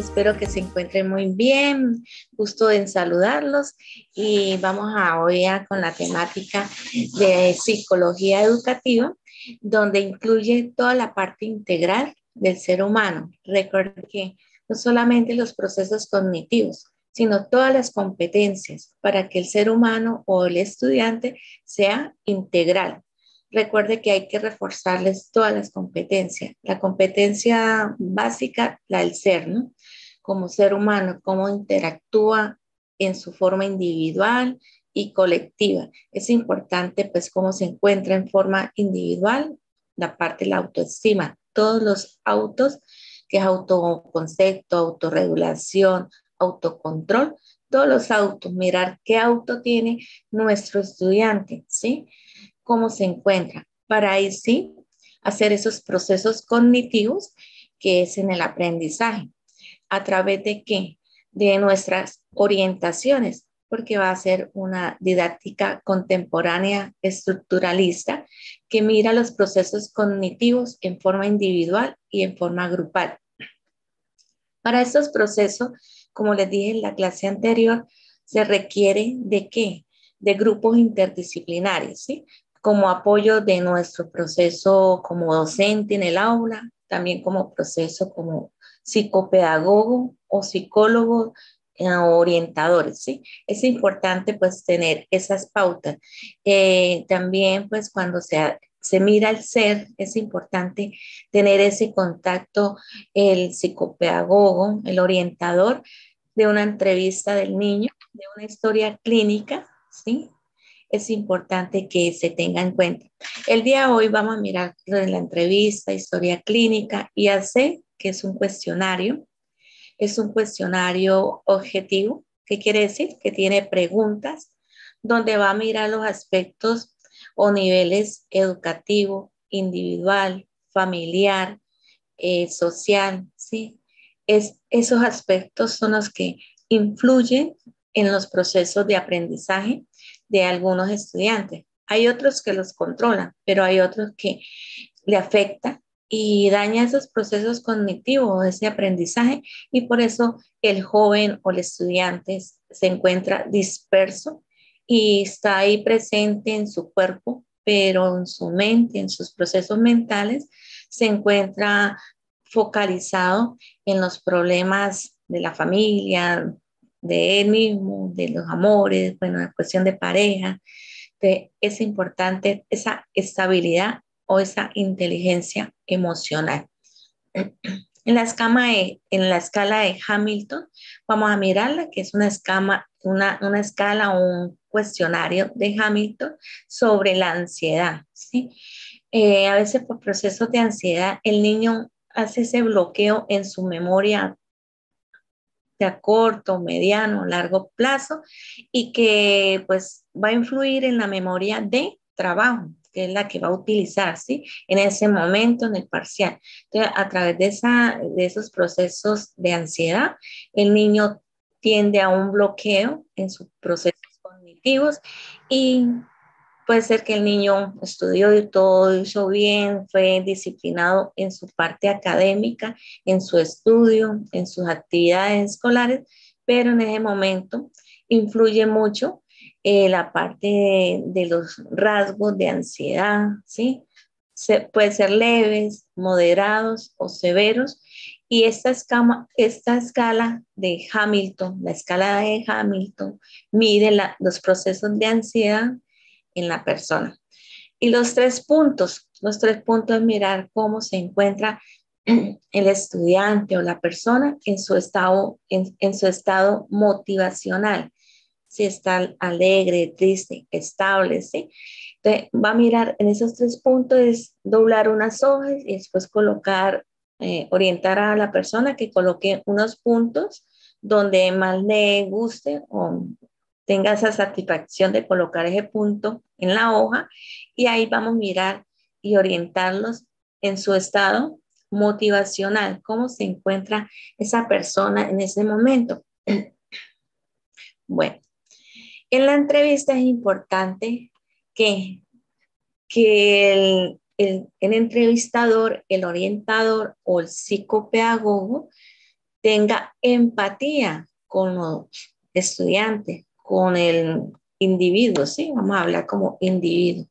espero que se encuentren muy bien. Gusto en saludarlos y vamos a hoy con la temática de psicología educativa, donde incluye toda la parte integral del ser humano. Recuerden que no solamente los procesos cognitivos, sino todas las competencias para que el ser humano o el estudiante sea integral. Recuerde que hay que reforzarles todas las competencias. La competencia básica, la del ser, ¿no? Como ser humano, cómo interactúa en su forma individual y colectiva. Es importante, pues, cómo se encuentra en forma individual, la parte de la autoestima, todos los autos, que es autoconcepto, autorregulación, autocontrol, todos los autos, mirar qué auto tiene nuestro estudiante, ¿sí? Cómo se encuentra, para ahí sí hacer esos procesos cognitivos que es en el aprendizaje. ¿A través de qué? De nuestras orientaciones, porque va a ser una didáctica contemporánea estructuralista que mira los procesos cognitivos en forma individual y en forma grupal. Para estos procesos, como les dije en la clase anterior, se requiere de qué? De grupos interdisciplinarios, ¿sí? Como apoyo de nuestro proceso como docente en el aula, también como proceso como psicopedagogo o psicólogo orientadores, ¿sí? Es importante pues tener esas pautas. También pues cuando se mira el ser, es importante tener ese contacto, el psicopedagogo, el orientador, de una entrevista del niño, de una historia clínica, ¿sí? Es importante que se tenga en cuenta. El día de hoy vamos a mirar la entrevista, historia clínica y AC, que es un cuestionario objetivo. ¿Qué quiere decir? Que tiene preguntas donde va a mirar los aspectos o niveles educativo, individual, familiar, social, ¿sí? Esos aspectos son los que influyen en los procesos de aprendizaje de algunos estudiantes. Hay otros que los controlan, pero hay otros que le afecta y daña esos procesos cognitivos, ese aprendizaje, y por eso el joven o el estudiante se encuentra disperso y está ahí presente en su cuerpo, pero en su mente, en sus procesos mentales, se encuentra focalizado en los problemas de la familia, de él mismo, de los amores, bueno, la cuestión de pareja. Es importante esa estabilidad o esa inteligencia emocional. En la escala de Hamilton, vamos a mirarla, que es una escala o un cuestionario de Hamilton sobre la ansiedad, ¿sí? A veces por procesos de ansiedad, el niño hace ese bloqueo en su memoria de a corto, mediano, largo plazo y que pues va a influir en la memoria de trabajo, que es la que va a utilizar, ¿sí? En ese momento, en el parcial. Entonces, a través de esos procesos de ansiedad, el niño tiende a un bloqueo en sus procesos cognitivos y puede ser que el niño estudió y todo hizo bien, fue disciplinado en su parte académica, en su estudio, en sus actividades escolares, pero en ese momento influye mucho la parte de los rasgos de ansiedad, ¿sí? Puede ser leves, moderados o severos. Y esta escala de Hamilton, la escala de Hamilton, mide los procesos de ansiedad en la persona. Y los tres puntos, mirar cómo se encuentra el estudiante o la persona en su estado motivacional, si está alegre, triste, estable, ¿sí? Entonces, va a mirar en esos tres puntos, es doblar unas hojas y después orientar a la persona que coloque unos puntos donde más le guste o tenga esa satisfacción de colocar ese punto en la hoja y ahí vamos a mirar y orientarlos en su estado motivacional, cómo se encuentra esa persona en ese momento. Bueno, en la entrevista es importante que, el entrevistador, el orientador o el psicopedagogo tenga empatía con los estudiantes, con el individuo, ¿sí? Vamos a hablar como individuo.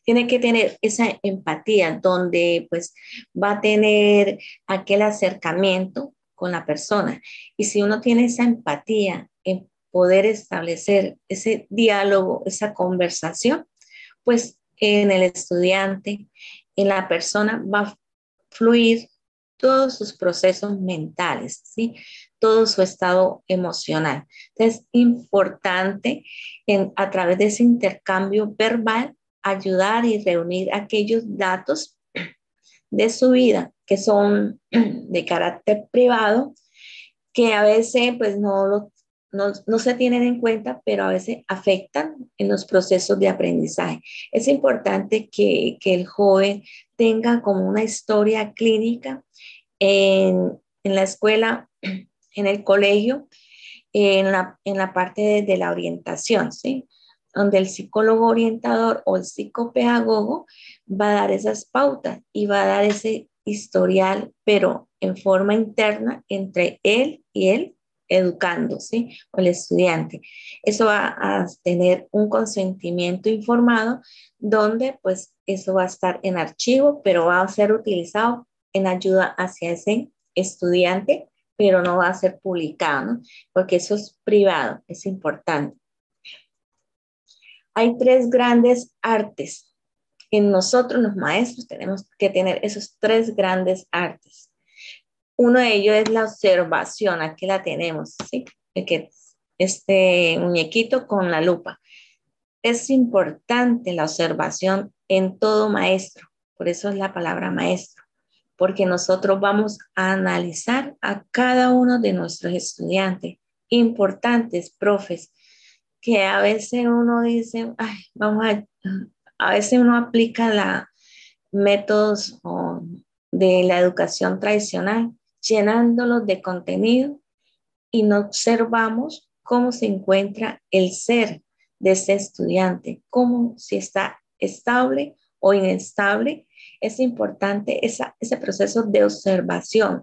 Tiene que tener esa empatía donde pues va a tener aquel acercamiento con la persona. Y si uno tiene esa empatía en poder establecer ese diálogo, esa conversación, pues en el estudiante, en la persona va a fluir todos sus procesos mentales, ¿sí? Todo su estado emocional. Entonces, es importante a través de ese intercambio verbal ayudar y reunir aquellos datos de su vida que son de carácter privado, que a veces pues no se tienen en cuenta, pero a veces afectan en los procesos de aprendizaje. Es importante que el joven tenga como una historia clínica en la escuela, en el colegio, en la parte de la orientación, ¿sí? Donde el psicólogo orientador o el psicopedagogo va a dar esas pautas y va a dar ese historial, pero en forma interna entre él y él educando, ¿sí? O el estudiante. Eso va a tener un consentimiento informado donde pues eso va a estar en archivo, pero va a ser utilizado en ayuda hacia ese estudiante, pero no va a ser publicado, ¿no? Porque eso es privado, es importante. Hay tres grandes artes. En nosotros, los maestros, tenemos que tener esos tres grandes artes. Uno de ellos es la observación, aquí la tenemos, ¿sí? Que este muñequito con la lupa. Es importante la observación en todo maestro, por eso es la palabra maestro, porque nosotros vamos a analizar a cada uno de nuestros estudiantes, importantes profes, que a veces uno dice, ay, a veces uno aplica la métodos de la educación tradicional, llenándolos de contenido y no observamos cómo se encuentra el ser de ese estudiante, cómo si está estable o inestable. Es importante ese proceso de observación,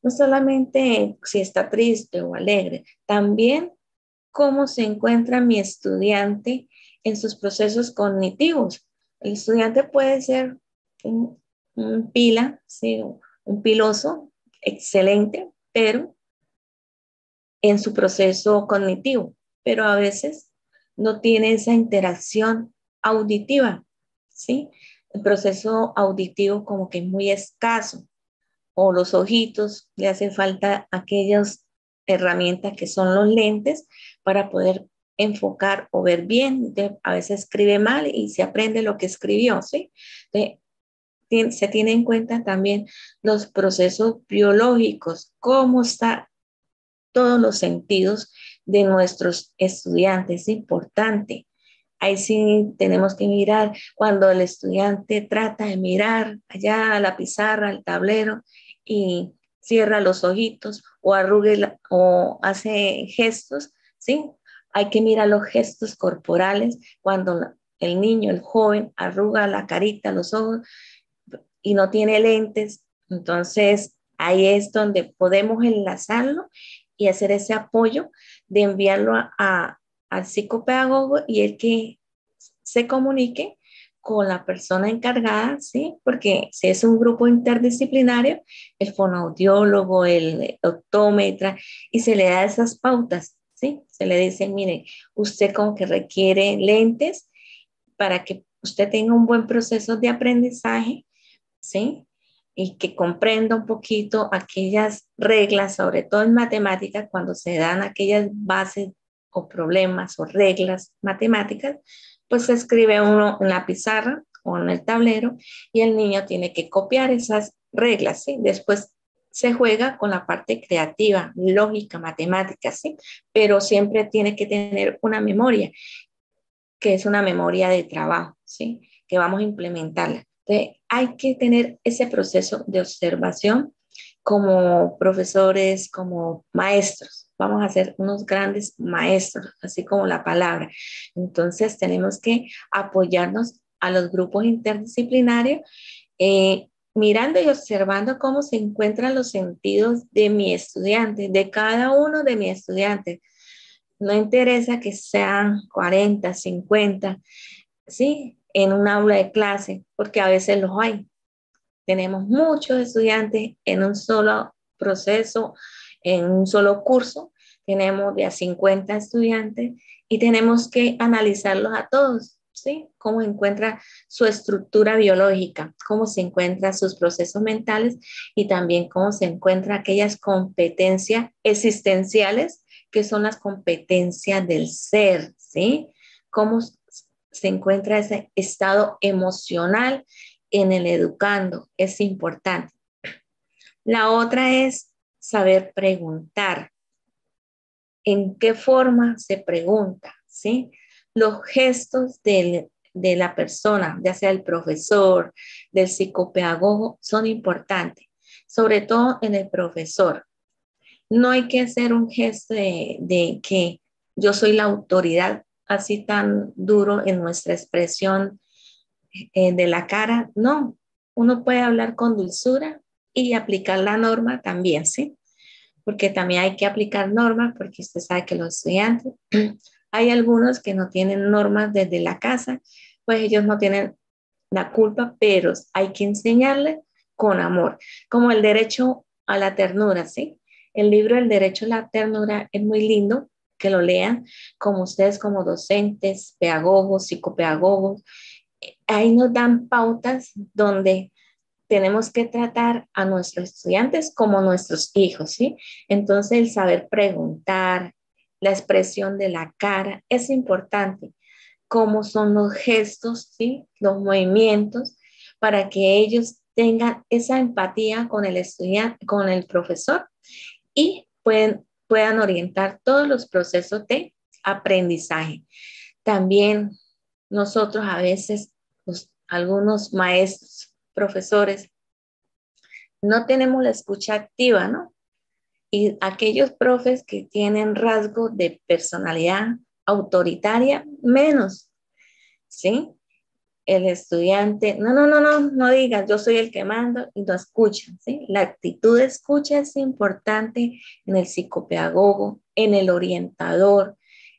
no solamente si está triste o alegre, también cómo se encuentra mi estudiante en sus procesos cognitivos. El estudiante puede ser un pila, ¿sí? Un piloso excelente, pero en su proceso cognitivo, pero a veces no tiene esa interacción auditiva, ¿sí? El proceso auditivo como que es muy escaso, o los ojitos, le hacen falta aquellas herramientas que son los lentes para poder enfocar o ver bien. A veces escribe mal y se aprende lo que escribió, ¿sí? Se tiene en cuenta también los procesos biológicos, cómo está todos los sentidos de nuestros estudiantes. Es importante. Ahí sí tenemos que mirar cuando el estudiante trata de mirar allá a la pizarra, al tablero y cierra los ojitos o arruga o hace gestos, ¿sí? Hay que mirar los gestos corporales cuando el niño, el joven, arruga la carita, los ojos y no tiene lentes. Entonces, ahí es donde podemos enlazarlo y hacer ese apoyo de enviarlo al psicopedagogo y el que se comunique con la persona encargada, ¿sí? Porque si es un grupo interdisciplinario, el fonoaudiólogo, el optómetra, y se le da esas pautas, ¿sí? Se le dice, mire, usted como que requiere lentes para que usted tenga un buen proceso de aprendizaje, ¿sí? Y que comprenda un poquito aquellas reglas, sobre todo en matemáticas, cuando se dan aquellas bases o problemas o reglas matemáticas, pues se escribe uno en la pizarra o en el tablero y el niño tiene que copiar esas reglas, ¿sí? Después se juega con la parte creativa, lógica, matemática, ¿sí? Pero siempre tiene que tener una memoria, que es una memoria de trabajo, ¿sí? Que vamos a implementarla. Entonces, hay que tener ese proceso de observación como profesores, como maestros. Vamos a ser unos grandes maestros, así como la palabra. Entonces, tenemos que apoyarnos a los grupos interdisciplinarios. mirando y observando cómo se encuentran los sentidos de mi estudiante, de cada uno de mis estudiantes. No interesa que sean 40, 50, ¿sí? En un aula de clase, porque a veces los hay. Tenemos muchos estudiantes en un solo proceso, en un solo curso. Tenemos de a 50 estudiantes y tenemos que analizarlos a todos, ¿sí? Cómo encuentra su estructura biológica, cómo se encuentran sus procesos mentales y también cómo se encuentran aquellas competencias existenciales que son las competencias del ser, ¿sí? Cómo se encuentra ese estado emocional en el educando, es importante. La otra es saber preguntar. ¿En qué forma se pregunta? ¿Sí? Los gestos de la persona, ya sea el profesor, del psicopedagogo, son importantes, sobre todo en el profesor. No hay que hacer un gesto de que yo soy la autoridad, así tan duro en nuestra expresión de la cara. No, uno puede hablar con dulzura y aplicar la norma también, ¿sí? Porque también hay que aplicar normas, porque usted sabe que los estudiantes, hay algunos que no tienen normas desde la casa, pues ellos no tienen la culpa, pero hay que enseñarles con amor, como el derecho a la ternura, ¿sí? El libro El derecho a la ternura es muy lindo, que lo lean, como ustedes como docentes, pedagogos, psicopedagogos, ahí nos dan pautas donde tenemos que tratar a nuestros estudiantes como nuestros hijos, ¿sí? Entonces, el saber preguntar, la expresión de la cara es importante, cómo son los gestos, ¿sí? Los movimientos, para que ellos tengan esa empatía con el estudiante, con el profesor y puedan orientar todos los procesos de aprendizaje. También nosotros a veces, pues, algunos maestros, profesores, no tenemos la escucha activa, ¿no? Y aquellos profes que tienen rasgos de personalidad autoritaria, menos, ¿sí? El estudiante, no digas, yo soy el que mando y no escucha, ¿sí? La actitud de escucha es importante en el psicopedagogo, en el orientador,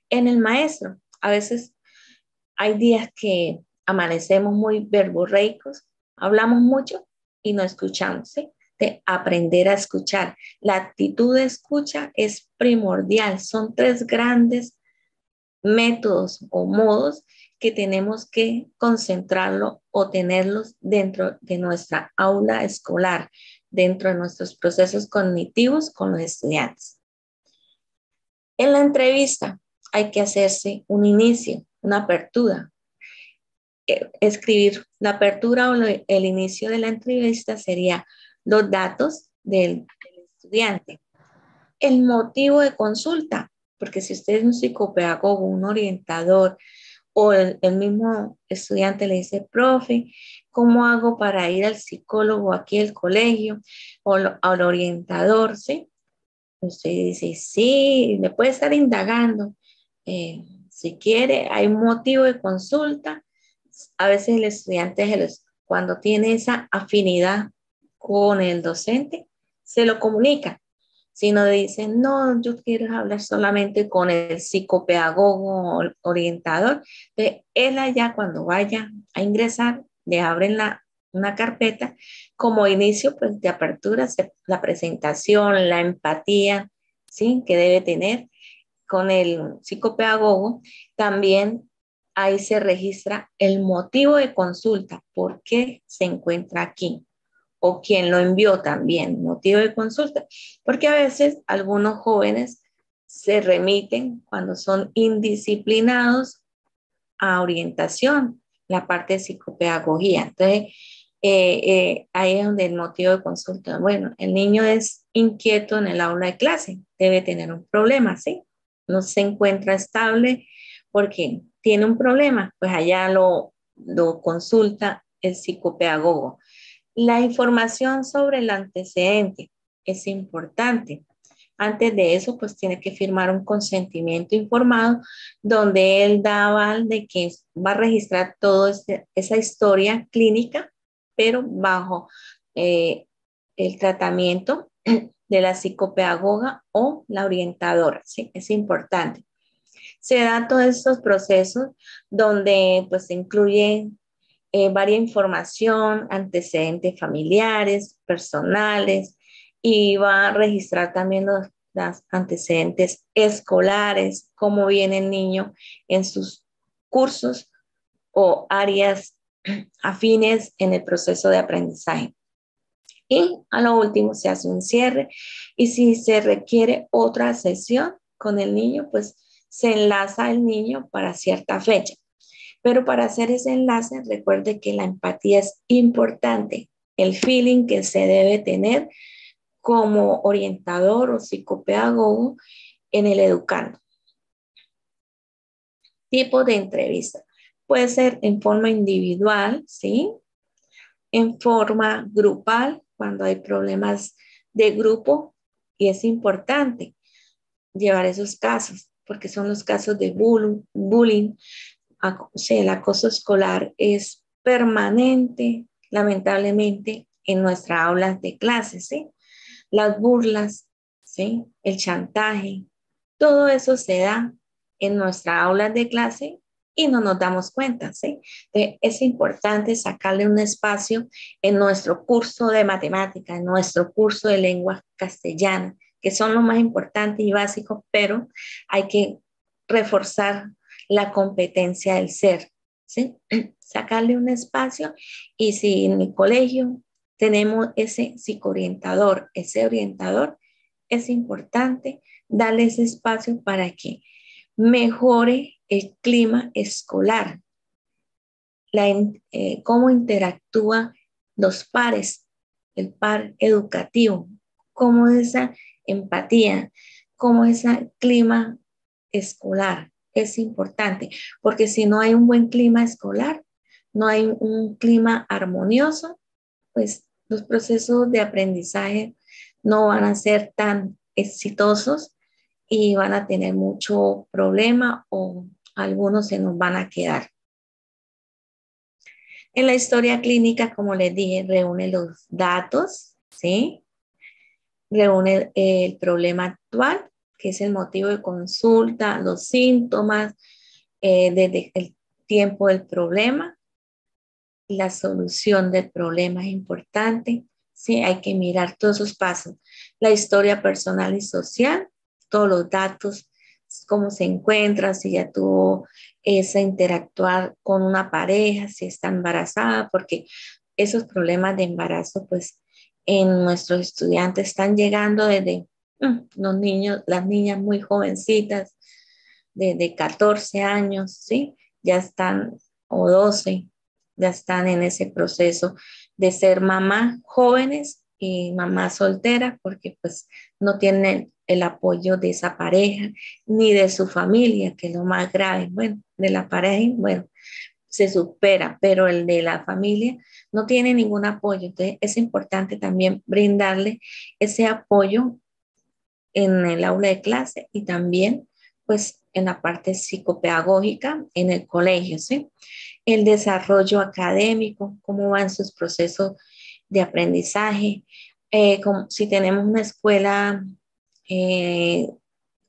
en el maestro. A veces hay días que amanecemos muy verborreicos, hablamos mucho y no escuchamos, ¿sí? De aprender a escuchar. La actitud de escucha es primordial. Son tres grandes métodos o modos que tenemos que concentrarlo o tenerlos dentro de nuestra aula escolar, dentro de nuestros procesos cognitivos con los estudiantes. En la entrevista hay que hacerse un inicio, una apertura, escribir la apertura o el inicio de la entrevista sería los datos del estudiante, el motivo de consulta, porque si usted es un psicopedagogo, un orientador o el mismo estudiante le dice, profe, ¿cómo hago para ir al psicólogo aquí al colegio o al orientador? ¿Sí? Usted dice, sí, le puede estar indagando. Si quiere, hay un motivo de consulta. A veces el estudiante, cuando tiene esa afinidad con el docente, se lo comunica. Si no dice, no, yo quiero hablar solamente con el psicopedagogo o orientador, él allá cuando vaya a ingresar, le abren una carpeta como inicio pues, de apertura, la presentación, la empatía, ¿sí? Que debe tener con el psicopedagogo. También ahí se registra el motivo de consulta, por qué se encuentra aquí o quién lo envió también, motivo de consulta, porque a veces algunos jóvenes se remiten cuando son indisciplinados a orientación, la parte de psicopedagogía. Entonces, ahí es donde el motivo de consulta, bueno, el niño es inquieto en el aula de clase, debe tener un problema, ¿sí? No se encuentra estable porque tiene un problema, pues allá lo consulta el psicopedagogo. La información sobre el antecedente es importante. Antes de eso, pues tiene que firmar un consentimiento informado donde él da aval de que va a registrar toda esa historia clínica, pero bajo eh, el tratamiento de la psicopedagoga o la orientadora, ¿sí? Es importante. Se dan todos estos procesos donde pues se incluye varias información, antecedentes familiares, personales, y va a registrar también los antecedentes escolares, cómo viene el niño en sus cursos o áreas afines en el proceso de aprendizaje. Y a lo último se hace un cierre y si se requiere otra sesión con el niño, pues se enlaza el niño para cierta fecha. Pero para hacer ese enlace, recuerde que la empatía es importante, el feeling que se debe tener como orientador o psicopedagogo en el educando. Tipo de entrevista. Puede ser en forma individual, ¿sí? En forma grupal, cuando hay problemas de grupo, y es importante llevar esos casos, porque son los casos de bullying. O sea, el acoso escolar es permanente, lamentablemente, en nuestras aulas de clases, ¿sí? Las burlas, ¿sí? El chantaje, todo eso se da en nuestras aulas de clase y no nos damos cuenta, ¿sí? Es importante sacarle un espacio en nuestro curso de matemática, en nuestro curso de lengua castellana, que son los más importantes y básicos, pero hay que reforzar la competencia del ser, ¿sí? Sacarle un espacio y si en mi colegio tenemos ese psicoorientador, ese orientador, es importante darle ese espacio para que mejore el clima escolar, cómo interactúan los pares, el par educativo, cómo esa empatía, cómo ese clima escolar es importante, porque si no hay un buen clima escolar, no hay un clima armonioso, pues los procesos de aprendizaje no van a ser tan exitosos y van a tener mucho problema o algunos se nos van a quedar. En la historia clínica, como les dije, reúne los datos, ¿sí? Reúne el problema actual, que es el motivo de consulta, los síntomas, desde el tiempo del problema, la solución del problema es importante, ¿sí? Hay que mirar todos esos pasos. La historia personal y social, todos los datos, cómo se encuentra, si ya tuvo esa interactuar con una pareja, si está embarazada, porque esos problemas de embarazo, pues en nuestros estudiantes están llegando desde los niños, las niñas muy jovencitas, de 14 años, ¿sí? Ya están, o 12 ya están en ese proceso de ser mamá jóvenes y mamá soltera, porque pues no tienen el apoyo de esa pareja ni de su familia, que es lo más grave. Bueno, de la pareja, bueno, se supera, pero el de la familia no tiene ningún apoyo. Entonces es importante también brindarle ese apoyo en el aula de clase y también pues en la parte psicopedagógica en el colegio, ¿sí? El desarrollo académico, cómo van sus procesos de aprendizaje, como si tenemos una escuela eh,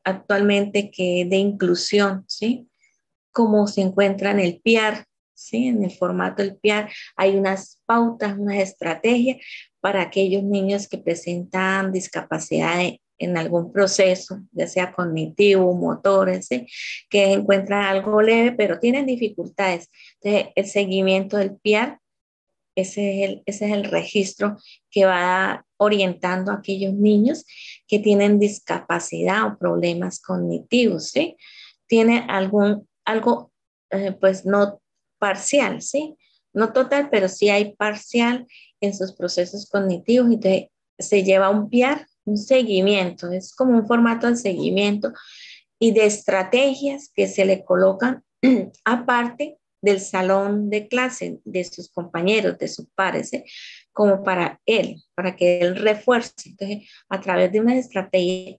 actualmente que de inclusión, ¿sí? Cómo se encuentra en el PIAR, ¿sí? En el formato del PIAR hay unas pautas, unas estrategias para aquellos niños que presentan discapacidad en algún proceso, ya sea cognitivo, motores, ¿sí? Que encuentran algo leve, pero tienen dificultades. Entonces, el seguimiento del PIAR, ese es el registro que va orientando a aquellos niños que tienen discapacidad o problemas cognitivos, ¿sí? Tiene algo, pues no parcial, ¿sí? No total, pero sí hay parcial en sus procesos cognitivos. Entonces, se lleva un PIAR, un seguimiento, es como un formato de seguimiento y de estrategias que se le colocan aparte del salón de clase, de sus compañeros, de sus pares, ¿eh? Como para él, para que él refuerce. Entonces, a través de unas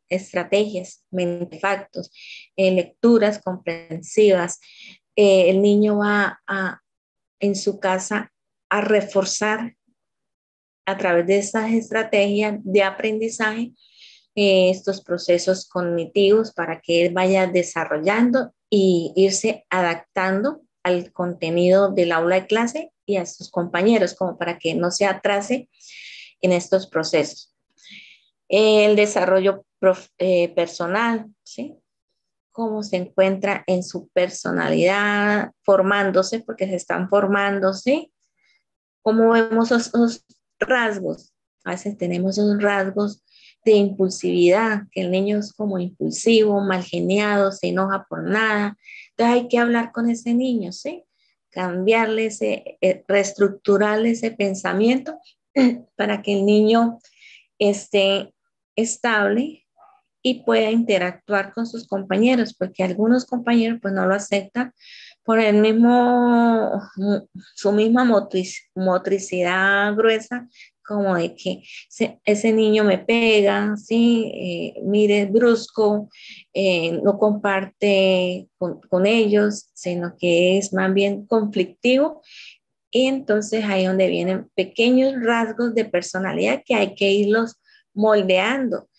estrategias, mentefactos, lecturas comprensivas, el niño va en su casa a reforzar a través de estas estrategias de aprendizaje estos procesos cognitivos para que él vaya desarrollando y irse adaptando al contenido del aula de clase y a sus compañeros, como para que no se atrase en estos procesos. El desarrollo personal, ¿sí? Cómo se encuentra en su personalidad, formándose, porque se están formándose, cómo vemos esos rasgos. A veces tenemos esos rasgos de impulsividad, que el niño es como impulsivo, mal geniado, se enoja por nada. Entonces hay que hablar con ese niño, ¿sí? Cambiarle reestructurarle ese pensamiento para que el niño esté estable y pueda interactuar con sus compañeros, porque algunos compañeros pues no lo aceptan por el mismo, su misma motricidad gruesa, como de que ese niño me pega, ¿sí? Mire, es brusco, no comparte con ellos, sino que es más bien conflictivo. Y entonces ahí es donde vienen pequeños rasgos de personalidad que hay que irlos moldeando,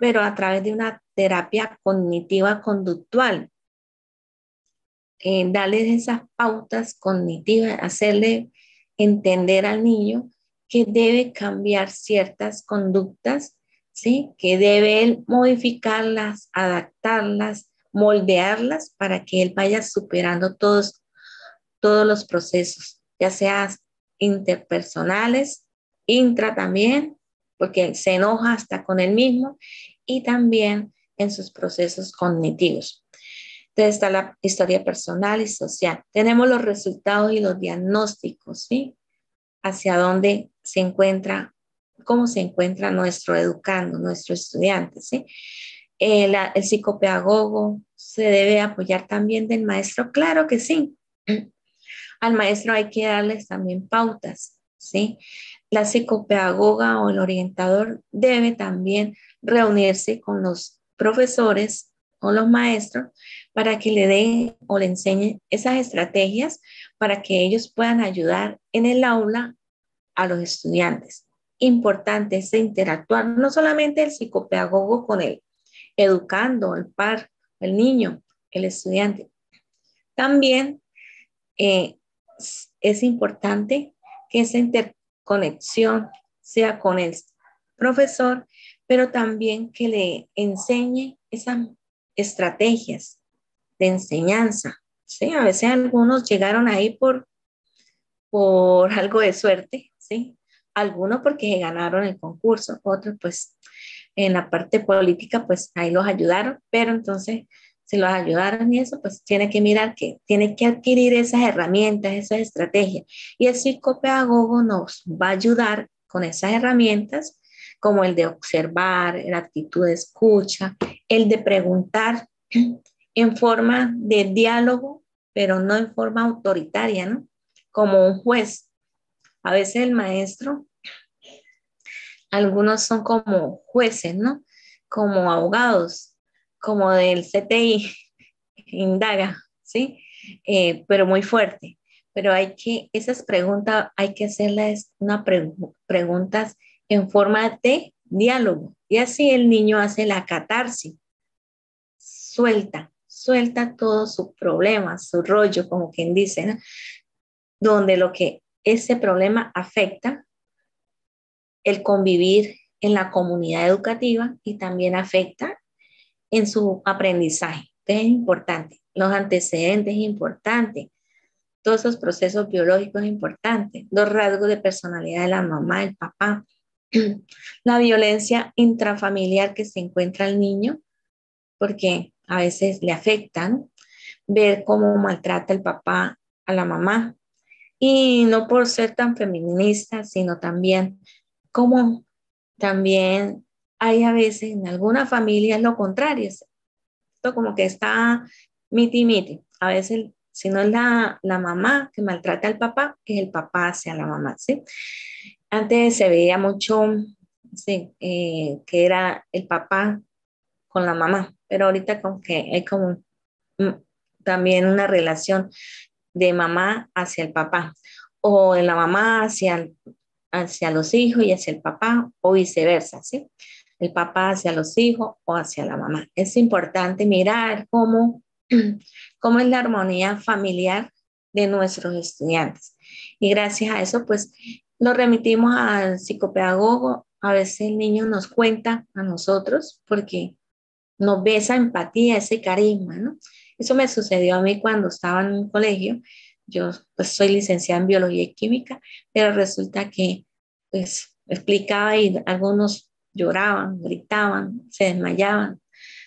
pero a través de una terapia cognitiva conductual. Darles esas pautas cognitivas, hacerle entender al niño que debe cambiar ciertas conductas, ¿sí? Que debe él modificarlas, adaptarlas, moldearlas para que él vaya superando todos los procesos, ya sea interpersonales, intra también, porque se enoja hasta con él mismo, y también en sus procesos cognitivos. Entonces está la historia personal y social. Tenemos los resultados y los diagnósticos, ¿sí? Hacia dónde se encuentra, cómo se encuentra nuestro educando, nuestro estudiante, ¿sí? El psicopedagogo se debe apoyar también del maestro, claro que sí. Al maestro hay que darles también pautas, ¿sí? La psicopedagoga o el orientador debe también reunirse con los profesores o los maestros para que le den o le enseñen esas estrategias para que ellos puedan ayudar en el aula a los estudiantes. Importante es interactuar, no solamente el psicopedagogo con el educando, el par, el niño, el estudiante. También eh, es importante que esa interconexión sea con el profesor, pero también que le enseñe esas estrategias de enseñanza. ¿Sí? A veces algunos llegaron ahí por algo de suerte, ¿sí? Algunos porque ganaron el concurso, otros pues en la parte política pues ahí los ayudaron, pero entonces si los ayudaron y eso, pues tiene que mirar que tiene que adquirir esas herramientas, esas estrategias. Y el psicopedagogo nos va a ayudar con esas herramientas, como el de observar, la actitud de escucha, el de preguntar en forma de diálogo, pero no en forma autoritaria, ¿no? Como un juez. A veces el maestro, algunos son como jueces, ¿no? Como abogados, como del CTI, indaga, ¿sí? Pero muy fuerte. Pero esas preguntas hay que hacerlas preguntas en forma de diálogo. Y así el niño hace la catarsis, suelta todos sus problemas, su rollo, como quien dice, ¿no? Donde lo que ese problema afecta el convivir en la comunidad educativa y también afecta en su aprendizaje. Entonces es importante, los antecedentes es importante, todos esos procesos biológicos es importante, los rasgos de personalidad de la mamá, el papá, la violencia intrafamiliar que se encuentra el niño, porque a veces le afectan, ver cómo maltrata el papá a la mamá, y no por ser tan feminista, sino también como también hay a veces en algunas familias lo contrario, esto como que está miti-miti. A veces, si no es la mamá que maltrata al papá, es el papá hacia la mamá, ¿sí? Antes se veía mucho, sí, que era el papá con la mamá, pero ahorita como que hay como mm, también una relación de mamá hacia el papá o de la mamá hacia hacia los hijos y hacia el papá o viceversa, ¿sí? El papá hacia los hijos o hacia la mamá. Es importante mirar cómo es la armonía familiar de nuestros estudiantes. Y gracias a eso, pues, lo remitimos al psicopedagogo. A veces el niño nos cuenta a nosotros porque nos ve esa empatía, ese carisma, ¿no? Eso me sucedió a mí cuando estaba en un colegio. Yo pues soy licenciada en biología y química, pero resulta que pues explicaba y algunos lloraban, gritaban, se desmayaban.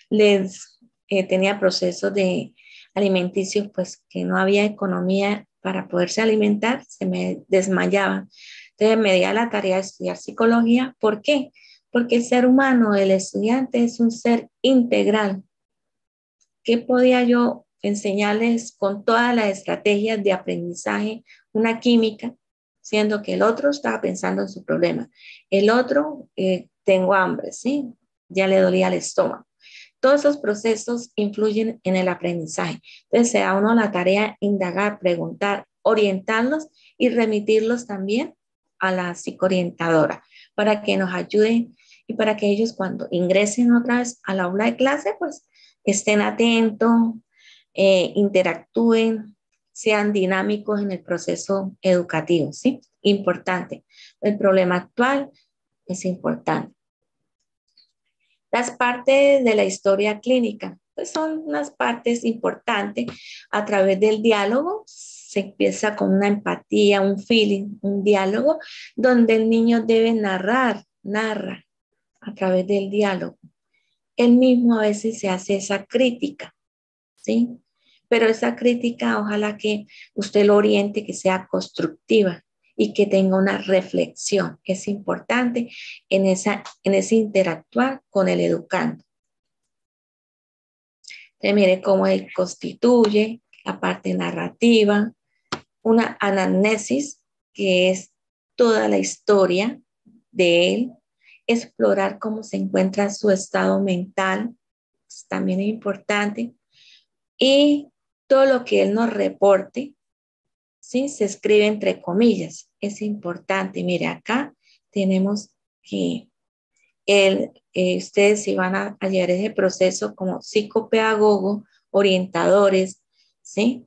Les tenía procesos de alimenticios, pues que no había economía para poderse alimentar, se me desmayaban. Entonces me di a la tarea de estudiar psicología. ¿Por qué? Porque el ser humano, el estudiante, es un ser integral. ¿Qué podía yo enseñarles con todas las estrategias de aprendizaje, una química, siendo que el otro estaba pensando en su problema? El otro, tengo hambre, ¿sí? Ya le dolía el estómago. Todos esos procesos influyen en el aprendizaje. Entonces, se da uno la tarea de indagar, preguntar, orientarlos y remitirlos también a la psicoorientadora para que nos ayuden y para que ellos cuando ingresen otra vez al aula de clase, pues estén atentos, interactúen, sean dinámicos en el proceso educativo, ¿sí? Importante. El problema actual es importante. Las partes de la historia clínica, pues son unas partes importantes. A través del diálogo se empieza con una empatía, un feeling, un diálogo, donde el niño debe narra a través del diálogo. Él mismo a veces se hace esa crítica, ¿sí? Pero esa crítica, ojalá que usted lo oriente, que sea constructiva y que tenga una reflexión. Es importante en ese interactuar con el educando. Entonces, mire cómo él constituye la parte narrativa, una anamnesis, que es toda la historia de él, explorar cómo se encuentra su estado mental, también es importante, y todo lo que él nos reporte, ¿sí? Se escribe entre comillas, es importante. Mire, acá tenemos que ustedes si van a llevar ese proceso como psicopedagogo, orientadores, ¿sí?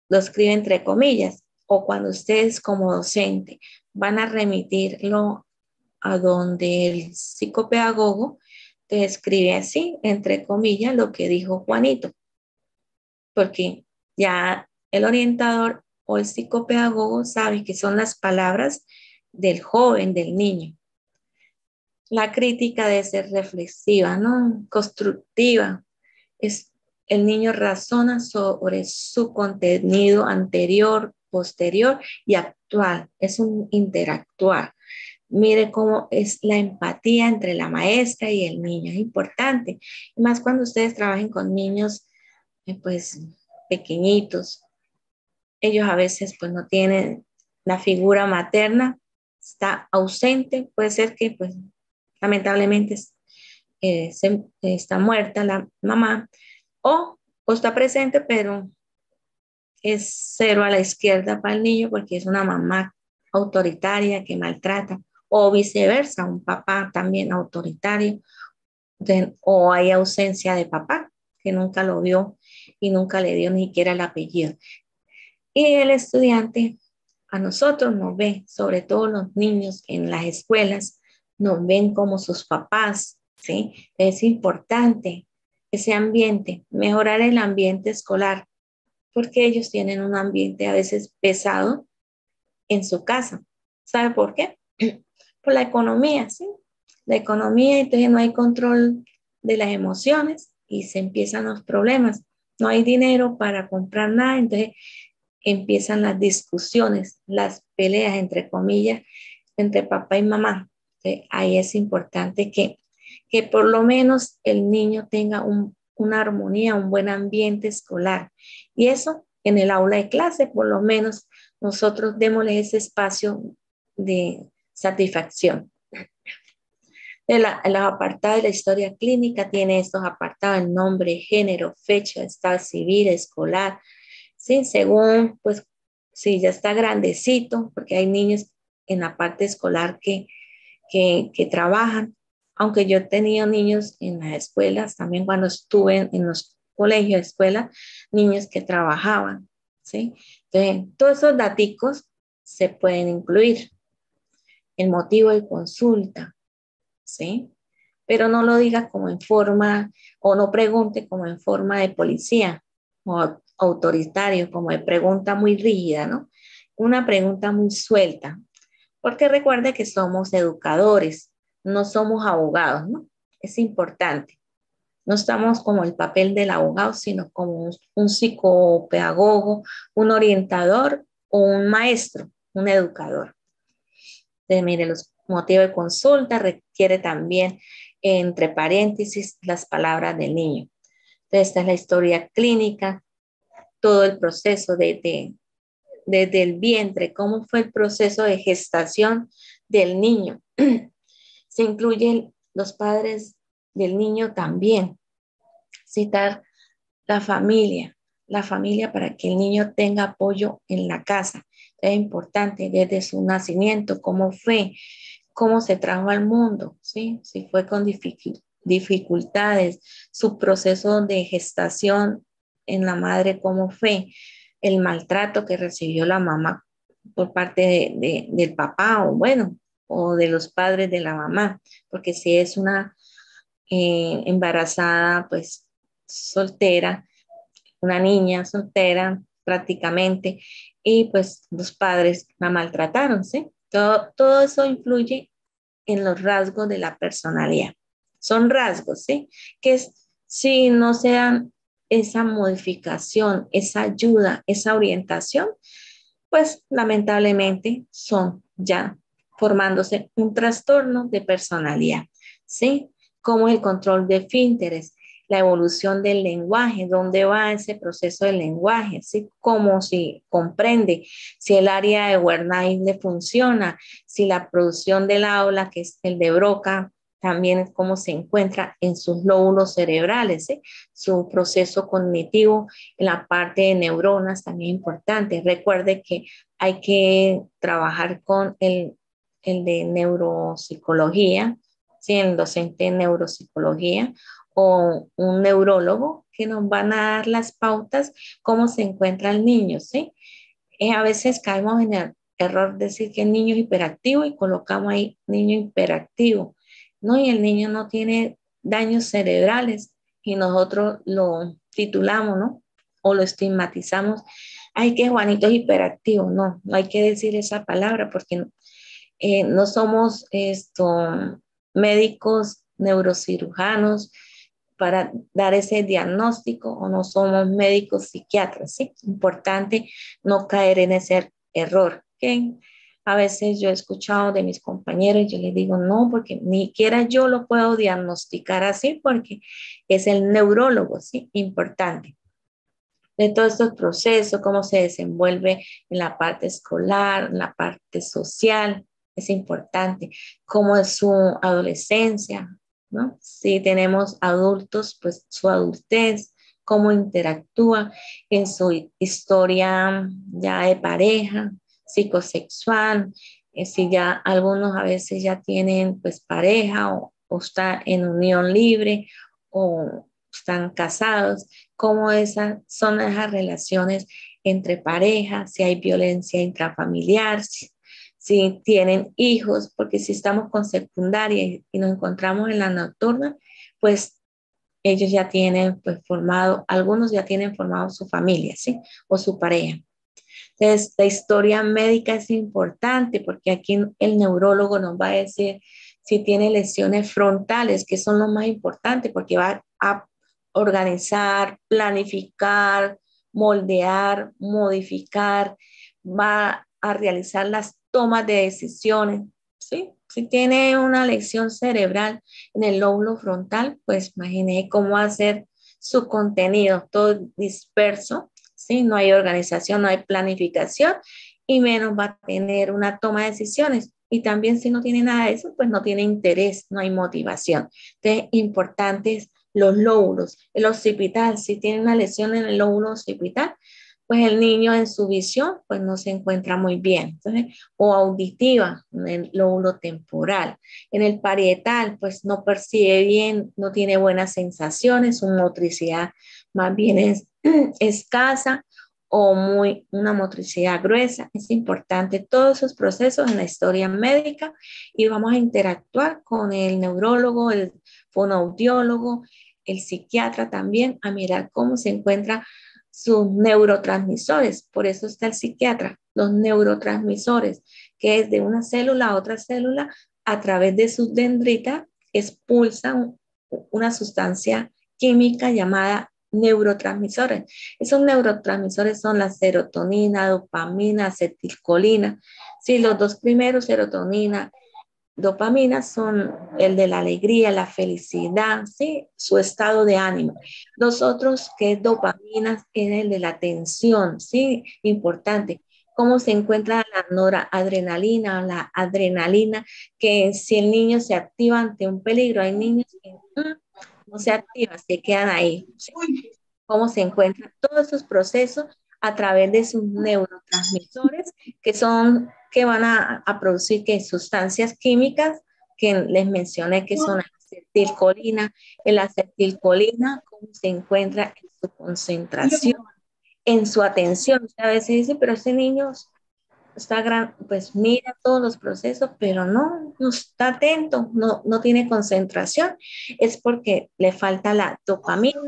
Lo escribe entre comillas, o cuando ustedes como docente van a remitirlo a donde el psicopedagogo te escribe así, entre comillas, lo que dijo Juanito, porque ya el orientador o el psicopedagogo sabe que son las palabras del joven, del niño. La crítica debe ser reflexiva, ¿no? Constructiva. El niño razona sobre su contenido anterior, posterior y actual. Es un interactuar. Mire cómo es la empatía entre la maestra y el niño. Es importante. Y más cuando ustedes trabajen con niños, pues, pequeñitos. Ellos a veces, pues, no tienen la figura materna, está ausente. Puede ser que, pues, lamentablemente está muerta la mamá o está presente, pero es cero a la izquierda para el niño porque es una mamá autoritaria que maltrata, o viceversa, un papá también autoritario, o hay ausencia de papá que nunca lo vio y nunca le dio ni siquiera el apellido. Y el estudiante a nosotros nos ve, sobre todo los niños en las escuelas, nos ven como sus papás, ¿sí? Es importante ese ambiente, mejorar el ambiente escolar, porque ellos tienen un ambiente a veces pesado en su casa. ¿Sabe por qué? Por la economía, ¿sí? La economía, entonces no hay control de las emociones y se empiezan los problemas. No hay dinero para comprar nada, entonces empiezan las discusiones, las peleas, entre comillas, entre papá y mamá. Entonces, ahí es importante que por lo menos el niño tenga una armonía, un buen ambiente escolar. Y eso en el aula de clase, por lo menos nosotros démosle ese espacio de satisfacción. En los apartados de la historia clínica tiene estos apartados: el nombre, género, fecha, estado civil, escolar, ¿sí? Según, pues, si ya está grandecito, porque hay niños en la parte escolar que trabajan, aunque yo he tenido niños en las escuelas, también cuando estuve en los colegios, escuelas, niños que trabajaban, ¿sí? Entonces, todos esos daticos se pueden incluir. El motivo de consulta, ¿sí? Pero no lo diga como en forma, o no pregunte como en forma de policía o autoritario, como de pregunta muy rígida, ¿no? Una pregunta muy suelta, porque recuerde que somos educadores, no somos abogados, ¿no? Es importante. No estamos como el papel del abogado, sino como un psicopedagogo, un orientador o un maestro, un educador. Entonces, mire, los motivos de consulta requiere también, entre paréntesis, las palabras del niño. Entonces, esta es la historia clínica, todo el proceso desde el vientre, cómo fue el proceso de gestación del niño. Se incluyen los padres del niño también. Citar la familia para que el niño tenga apoyo en la casa. Es importante desde su nacimiento, cómo fue, cómo se trajo al mundo, ¿sí? Si fue con dificultades, su proceso de gestación en la madre, cómo fue, el maltrato que recibió la mamá por parte del papá o bueno, o de los padres de la mamá, porque si es una embarazada, pues soltera, una niña soltera prácticamente, y pues los padres la maltrataron, ¿sí? Todo eso influye en los rasgos de la personalidad. Son rasgos, ¿sí? Que si no se dan esa modificación, esa ayuda, esa orientación, pues lamentablemente son ya formándose un trastorno de personalidad, ¿sí? Como el control de esfínteres, la evolución del lenguaje, dónde va ese proceso del lenguaje, ¿sí? Cómo si comprende, si el área de Wernicke le funciona, si la producción del aula, que es el de Broca, también es cómo se encuentra en sus lóbulos cerebrales, ¿sí? Su proceso cognitivo en la parte de neuronas también importante. Recuerde que hay que trabajar con el de neuropsicología, ¿sí? El docente de neuropsicología o un neurólogo que nos van a dar las pautas cómo se encuentra el niño, ¿sí? A veces caemos en el error de decir que el niño es hiperactivo y colocamos ahí niño hiperactivo, ¿no? Y el niño no tiene daños cerebrales y nosotros lo titulamos, ¿no? O lo estigmatizamos. Ay, que Juanito es hiperactivo. No, no hay que decir esa palabra porque no somos médicos neurocirujanos para dar ese diagnóstico o no somos médicos psiquiatras, ¿sí? Importante no caer en ese error, ¿ok? A veces yo he escuchado de mis compañeros, yo les digo, no, porque ni siquiera yo lo puedo diagnosticar así porque es el neurólogo, ¿sí? Importante. De todos estos procesos, cómo se desenvuelve en la parte escolar, en la parte social, es importante, cómo es su adolescencia, ¿no? Si tenemos adultos, pues su adultez, cómo interactúa en su historia ya de pareja, psicosexual, si ya algunos a veces ya tienen pues pareja o está en unión libre o están casados, cómo son esas relaciones entre parejas, si hay violencia intrafamiliar, si tienen hijos, porque si estamos con secundaria y nos encontramos en la nocturna, pues ellos ya tienen pues formado, algunos ya tienen formado su familia, ¿sí? O su pareja. Entonces, la historia médica es importante porque aquí el neurólogo nos va a decir si tiene lesiones frontales, que son lo más importante porque va a organizar, planificar, moldear, modificar, va a realizar las tomas de decisiones, ¿sí? Si tiene una lesión cerebral en el lóbulo frontal, pues imagine cómo va a ser su contenido, todo disperso, ¿sí? No hay organización, no hay planificación y menos va a tener una toma de decisiones. Y también si no tiene nada de eso, pues no tiene interés, no hay motivación. Entonces, importantes los lóbulos. El occipital, si tiene una lesión en el lóbulo occipital, pues el niño en su visión pues no se encuentra muy bien. Entonces, o auditiva, en el lóbulo temporal. En el parietal pues no percibe bien, no tiene buenas sensaciones, su motricidad más bien es escasa o una motricidad gruesa. Es importante todos esos procesos en la historia médica y vamos a interactuar con el neurólogo, el fonoaudiólogo, el psiquiatra también a mirar cómo se encuentran sus neurotransmisores. Por eso está el psiquiatra, los neurotransmisores, que es de una célula a otra célula a través de sus dendritas expulsan una sustancia química llamada neurotransmisores. Esos neurotransmisores son la serotonina, dopamina, acetilcolina. Sí, los dos primeros, serotonina, dopamina, son el de la alegría, la felicidad, ¿sí? Su estado de ánimo. Los otros, que es dopamina, es el de la tensión, ¿sí? Importante. Cómo se encuentra la noradrenalina, la adrenalina, que si el niño se activa ante un peligro, hay niños que no se activan, se quedan ahí, ¿sí? Cómo se encuentran todos esos procesos a través de sus neurotransmisores que van a producir que sustancias químicas que les mencioné que son la acetilcolina. La acetilcolina, cómo se encuentra en su concentración, en su atención. A veces dice, pero ese niño está gran, pues mira todos los procesos, pero no está atento, no tiene concentración. Es porque le falta la dopamina.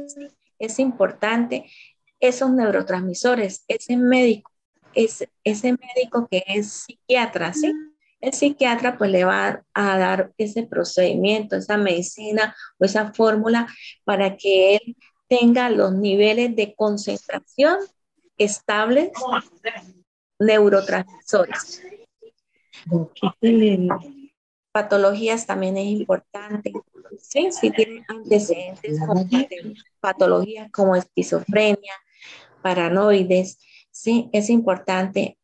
Es importante esos neurotransmisores, ese médico que es psiquiatra, ¿sí? El psiquiatra pues le va a dar ese procedimiento, esa medicina o esa fórmula para que él tenga los niveles de concentración estables, neurotransmisores. Patologías también es importante. Sí, si tienen antecedentes con patologías como esquizofrenia, paranoides, sí, es importante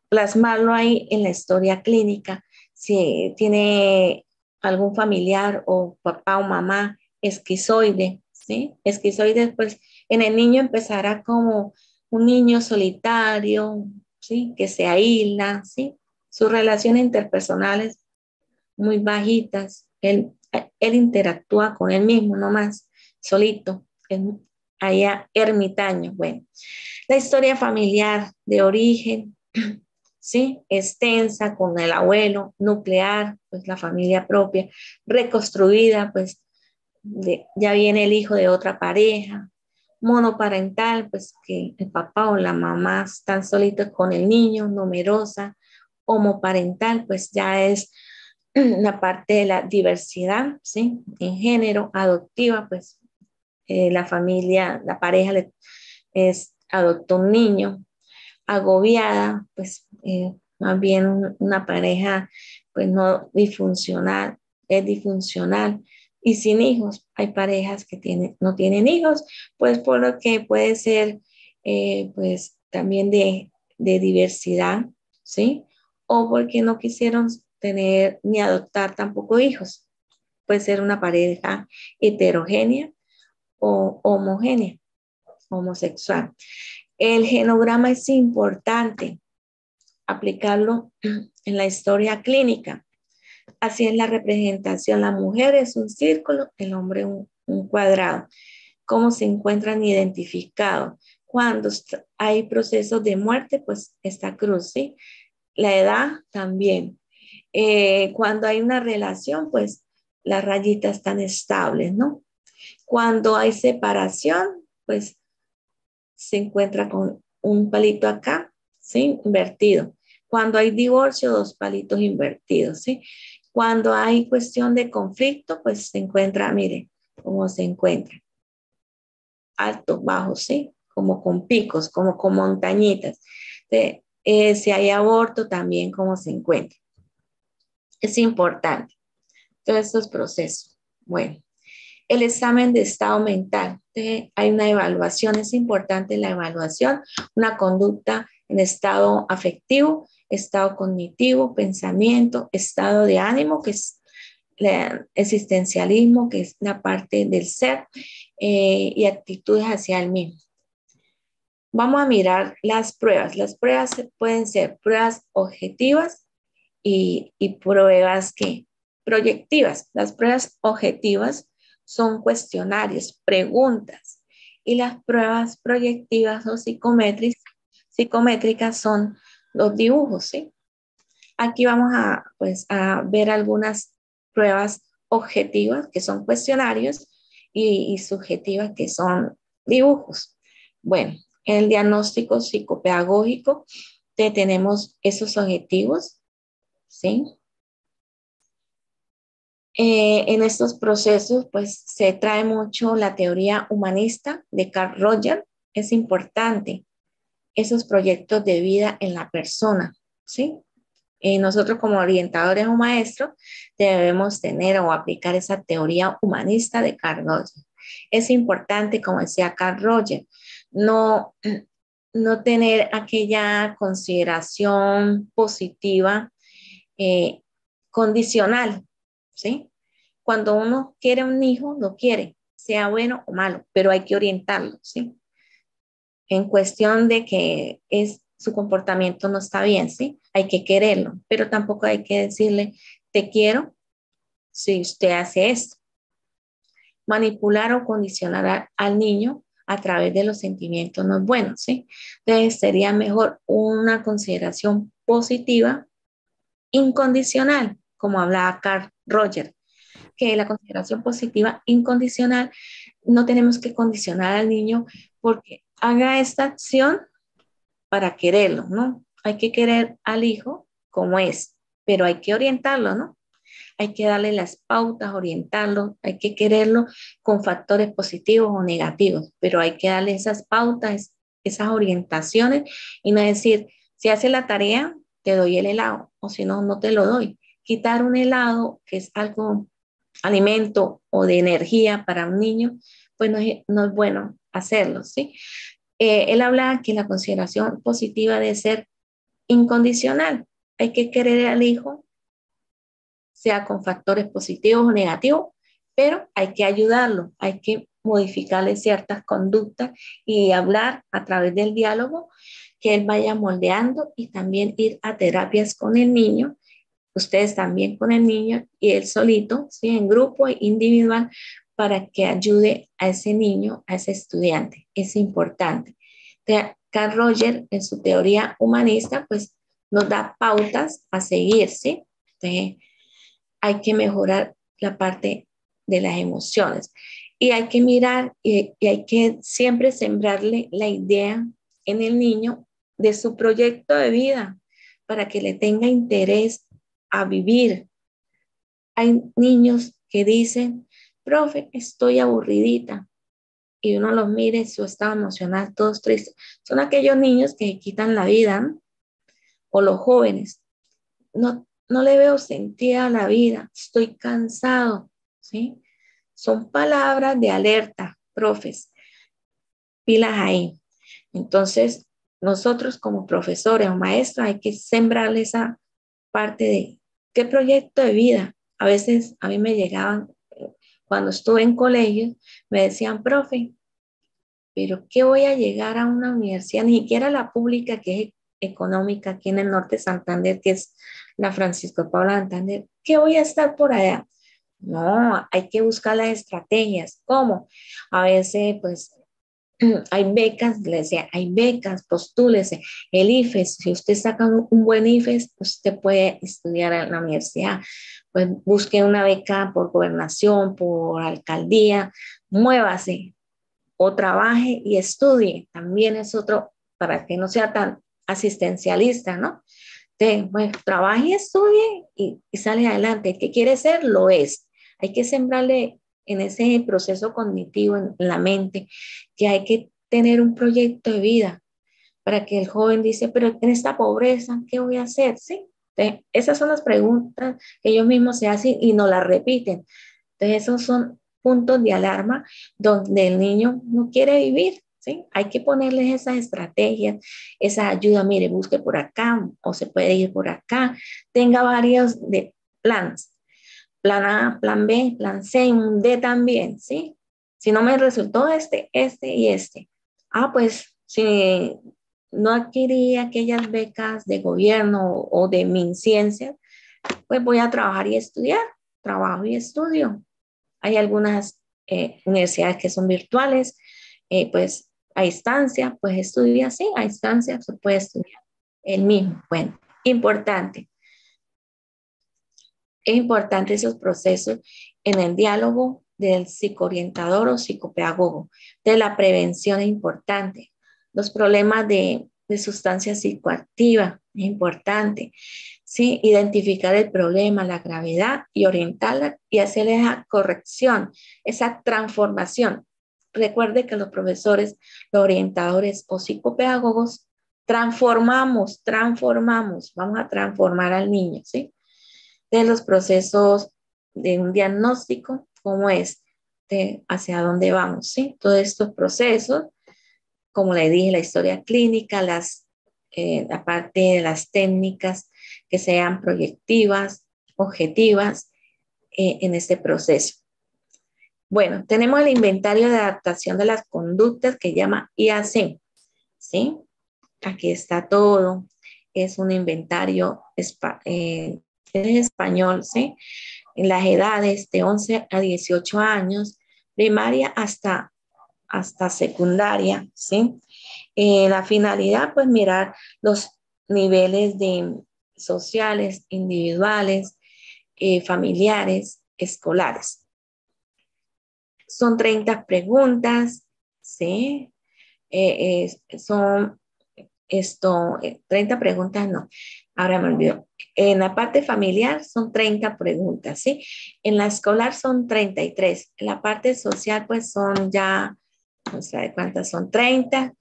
plasmarlo ahí en la historia clínica. Si tiene algún familiar o papá o mamá esquizoide, ¿sí? Esquizoide, pues en el niño empezará como un niño solitario, ¿sí? Que se aísla, ¿sí? Sus relaciones interpersonales muy bajitas. Él interactúa con él mismo nomás, solito, allá ermitaño. Bueno, la historia familiar de origen, ¿sí? Extensa con el abuelo, nuclear, pues la familia propia, reconstruida, pues ya viene el hijo de otra pareja, monoparental, pues que el papá o la mamá están solitos con el niño, numerosa, homoparental, pues ya es la parte de la diversidad, ¿sí? En género, adoptiva, pues la familia, la pareja adoptó un niño, agobiada, pues más bien una pareja pues no disfuncional, es disfuncional y sin hijos. Hay parejas que no tienen hijos, pues por lo que puede ser pues también de diversidad, ¿sí? O porque no quisieron tener ni adoptar tampoco hijos. Puede ser una pareja heterogénea o homogénea, homosexual. El genograma es importante aplicarlo en la historia clínica. Así es la representación. La mujer es un círculo, el hombre un cuadrado. ¿Cómo se encuentran identificados? Cuando hay procesos de muerte, pues esta cruz, ¿sí? La edad también. Cuando hay una relación, pues las rayitas están estables, ¿no? Cuando hay separación, pues se encuentra con un palito acá, ¿sí? Invertido. Cuando hay divorcio, dos palitos invertidos, ¿sí? Cuando hay cuestión de conflicto, pues se encuentra, mire, cómo se encuentra. Altos, bajos, ¿sí? Como con picos, como con montañitas. Si hay aborto, también cómo se encuentra. Es importante todos estos procesos. Bueno, el examen de estado mental. Hay una evaluación, es importante la evaluación, una conducta en estado afectivo, estado cognitivo, pensamiento, estado de ánimo, que es el existencialismo, que es la parte del ser, y actitudes hacia el mismo. Vamos a mirar las pruebas. Las pruebas pueden ser pruebas objetivas y pruebas que proyectivas. Las pruebas objetivas son cuestionarios, preguntas, y las pruebas proyectivas o psicométricas son los dibujos, ¿sí? Aquí vamos a, pues, a ver algunas pruebas objetivas que son cuestionarios y subjetivas que son dibujos. Bueno, en el diagnóstico psicopedagógico tenemos esos objetivos, ¿sí? En estos procesos, pues se trae mucho la teoría humanista de Carl Rogers. Es importante esos proyectos de vida en la persona, ¿sí? Nosotros como orientadores o maestros debemos tener o aplicar esa teoría humanista de Carl Rogers. Es importante, como decía Carl Rogers, no, no tener aquella consideración positiva condicional, ¿sí? Cuando uno quiere un hijo, lo quiere, sea bueno o malo, pero hay que orientarlo, ¿sí? En cuestión de que su comportamiento no está bien, ¿sí? Hay que quererlo, pero tampoco hay que decirle, te quiero si usted hace esto. Manipular o condicionar al niño a través de los sentimientos no es bueno, ¿sí? Entonces sería mejor una consideración positiva, incondicional, como hablaba Carl Rogers, que la consideración positiva incondicional, no tenemos que condicionar al niño porque haga esta acción para quererlo, ¿no? Hay que querer al hijo como es, pero hay que orientarlo, ¿no? Hay que darle las pautas, orientarlo, hay que quererlo con factores positivos o negativos, pero hay que darle esas pautas, esas orientaciones y no decir, si hace la tarea, te doy el helado, o si no, no te lo doy. Quitar un helado, que es algo, alimento o de energía para un niño, pues no es bueno hacerlo, ¿sí? Él habla que la consideración positiva debe ser incondicional. Hay que querer al hijo, sea con factores positivos o negativos, pero hay que ayudarlo, hay que modificarle ciertas conductas y hablar a través del diálogo que él vaya moldeando y también ir a terapias con el niño, ustedes también con el niño y él solito, ¿sí? En grupo e individual, para que ayude a ese niño, a ese estudiante. Es importante. Carl Rogers, en su teoría humanista, pues nos da pautas a seguir, ¿sí? Entonces, hay que mejorar la parte de las emociones y hay que mirar y hay que siempre sembrarle la idea en el niño de su proyecto de vida para que le tenga interés a vivir. Hay niños que dicen, profe, estoy aburridita, y uno los mira y su estado emocional, todos tristes. Son aquellos niños que quitan la vida, ¿no? O los jóvenes. No le veo sentido a la vida, estoy cansado, ¿sí? Son palabras de alerta, profes, pilas ahí. Entonces, nosotros como profesores o maestros hay que sembrarle esa parte de qué proyecto de vida. A veces a mí me llegaban, cuando estuve en colegio, me decían, profe, pero ¿qué voy a llegar a una universidad? Ni siquiera la pública que es económica aquí en el norte de Santander, que es la Francisco de Paula Santander. ¿Qué voy a estar por allá? No, hay que buscar las estrategias. ¿Cómo? A veces, pues, hay becas, le decía, hay becas, postúlese. El IFES, si usted saca un buen IFES, usted puede estudiar en la universidad. Pues busque una beca por gobernación, por alcaldía, muévase, o trabaje y estudie, también es otro, para que no sea tan asistencialista, ¿no? Entonces, bueno, trabaje y estudie y sale adelante. ¿Qué quiere ser? Lo es. Hay que sembrarle en ese proceso cognitivo en la mente que hay que tener un proyecto de vida para que el joven dice, pero en esta pobreza, ¿qué voy a hacer? ¿Sí? Entonces, esas son las preguntas que ellos mismos se hacen y no las repiten. Entonces, esos son puntos de alarma donde el niño no quiere vivir, ¿sí? Hay que ponerles esas estrategias, esa ayuda, mire, busque por acá o se puede ir por acá, tenga varios de planes, plan A, plan B, plan C, un D también, ¿sí? Si no me resultó este y este. Ah, pues Si no adquirí aquellas becas de gobierno o de MinCiencia, pues voy a trabajar y estudiar. Trabajo y estudio. Hay algunas universidades que son virtuales, pues a distancia, pues estudia, sí, a distancia se puede estudiar. El mismo, bueno, importante. Es importante esos procesos en el diálogo del psicoorientador o psicopedagogo. De la prevención es importante. Los problemas de sustancias psicoactivas es importante. ¿Sí? Identificar el problema, la gravedad y orientarla y hacer esa corrección, esa transformación. Recuerde que los profesores, los orientadores o psicopedagogos transformamos, vamos a transformar al niño, ¿sí? De los procesos de un diagnóstico, cómo es, de hacia dónde vamos, ¿sí? Todos estos procesos, como le dije, la historia clínica, la parte de las técnicas que sean proyectivas, objetivas en este proceso. Bueno, tenemos el inventario de adaptación de las conductas que llama IAC, ¿sí? Aquí está todo, es un inventario en español, ¿sí? En las edades de 11 a 18 años, primaria hasta secundaria, ¿sí? La finalidad, pues mirar los niveles de sociales, individuales, familiares, escolares. Son 30 preguntas, ¿sí? Son 30 preguntas, no, ahora me olvidó. En la parte familiar son 30 preguntas, ¿sí? En la escolar son 33. En la parte social, pues son ya, no sé cuántas son, 30.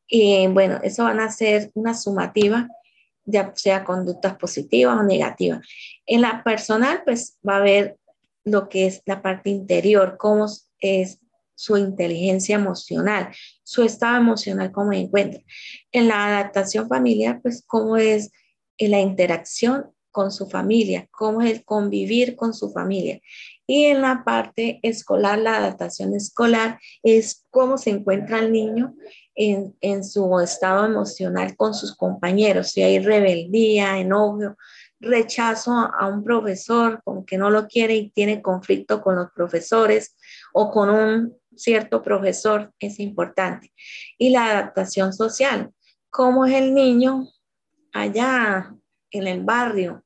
Y bueno, eso van a ser una sumativa, ya sea conductas positivas o negativas. En la personal, pues va a haber lo que es la parte interior, cómo es su inteligencia emocional, su estado emocional, cómo se encuentra. En la adaptación familiar, pues cómo es la interacción con su familia, cómo es el convivir con su familia. Y en la parte escolar, la adaptación escolar es cómo se encuentra el niño en su estado emocional con sus compañeros, si hay rebeldía, enojo, rechazo a un profesor, como que no lo quiere y tiene conflicto con los profesores o con un cierto profesor, es importante. Y la adaptación social, cómo es el niño allá en el barrio,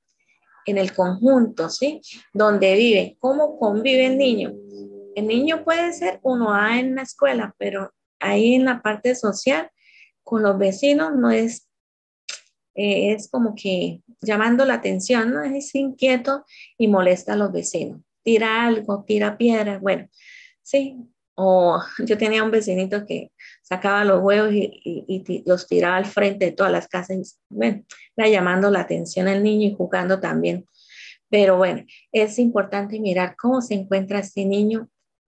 en el conjunto, ¿sí? Donde vive, cómo convive el niño. El niño puede ser uno A en la escuela, pero ahí en la parte social, con los vecinos, no es, es como que llamando la atención, ¿no? Es inquieto y molesta a los vecinos. Tira algo, tira piedras, bueno, sí. O yo tenía un vecinito que sacaba los huevos y los tiraba al frente de todas las casas. Y, bueno, era llamando la atención al niño y jugando también. Pero bueno, es importante mirar cómo se encuentra este niño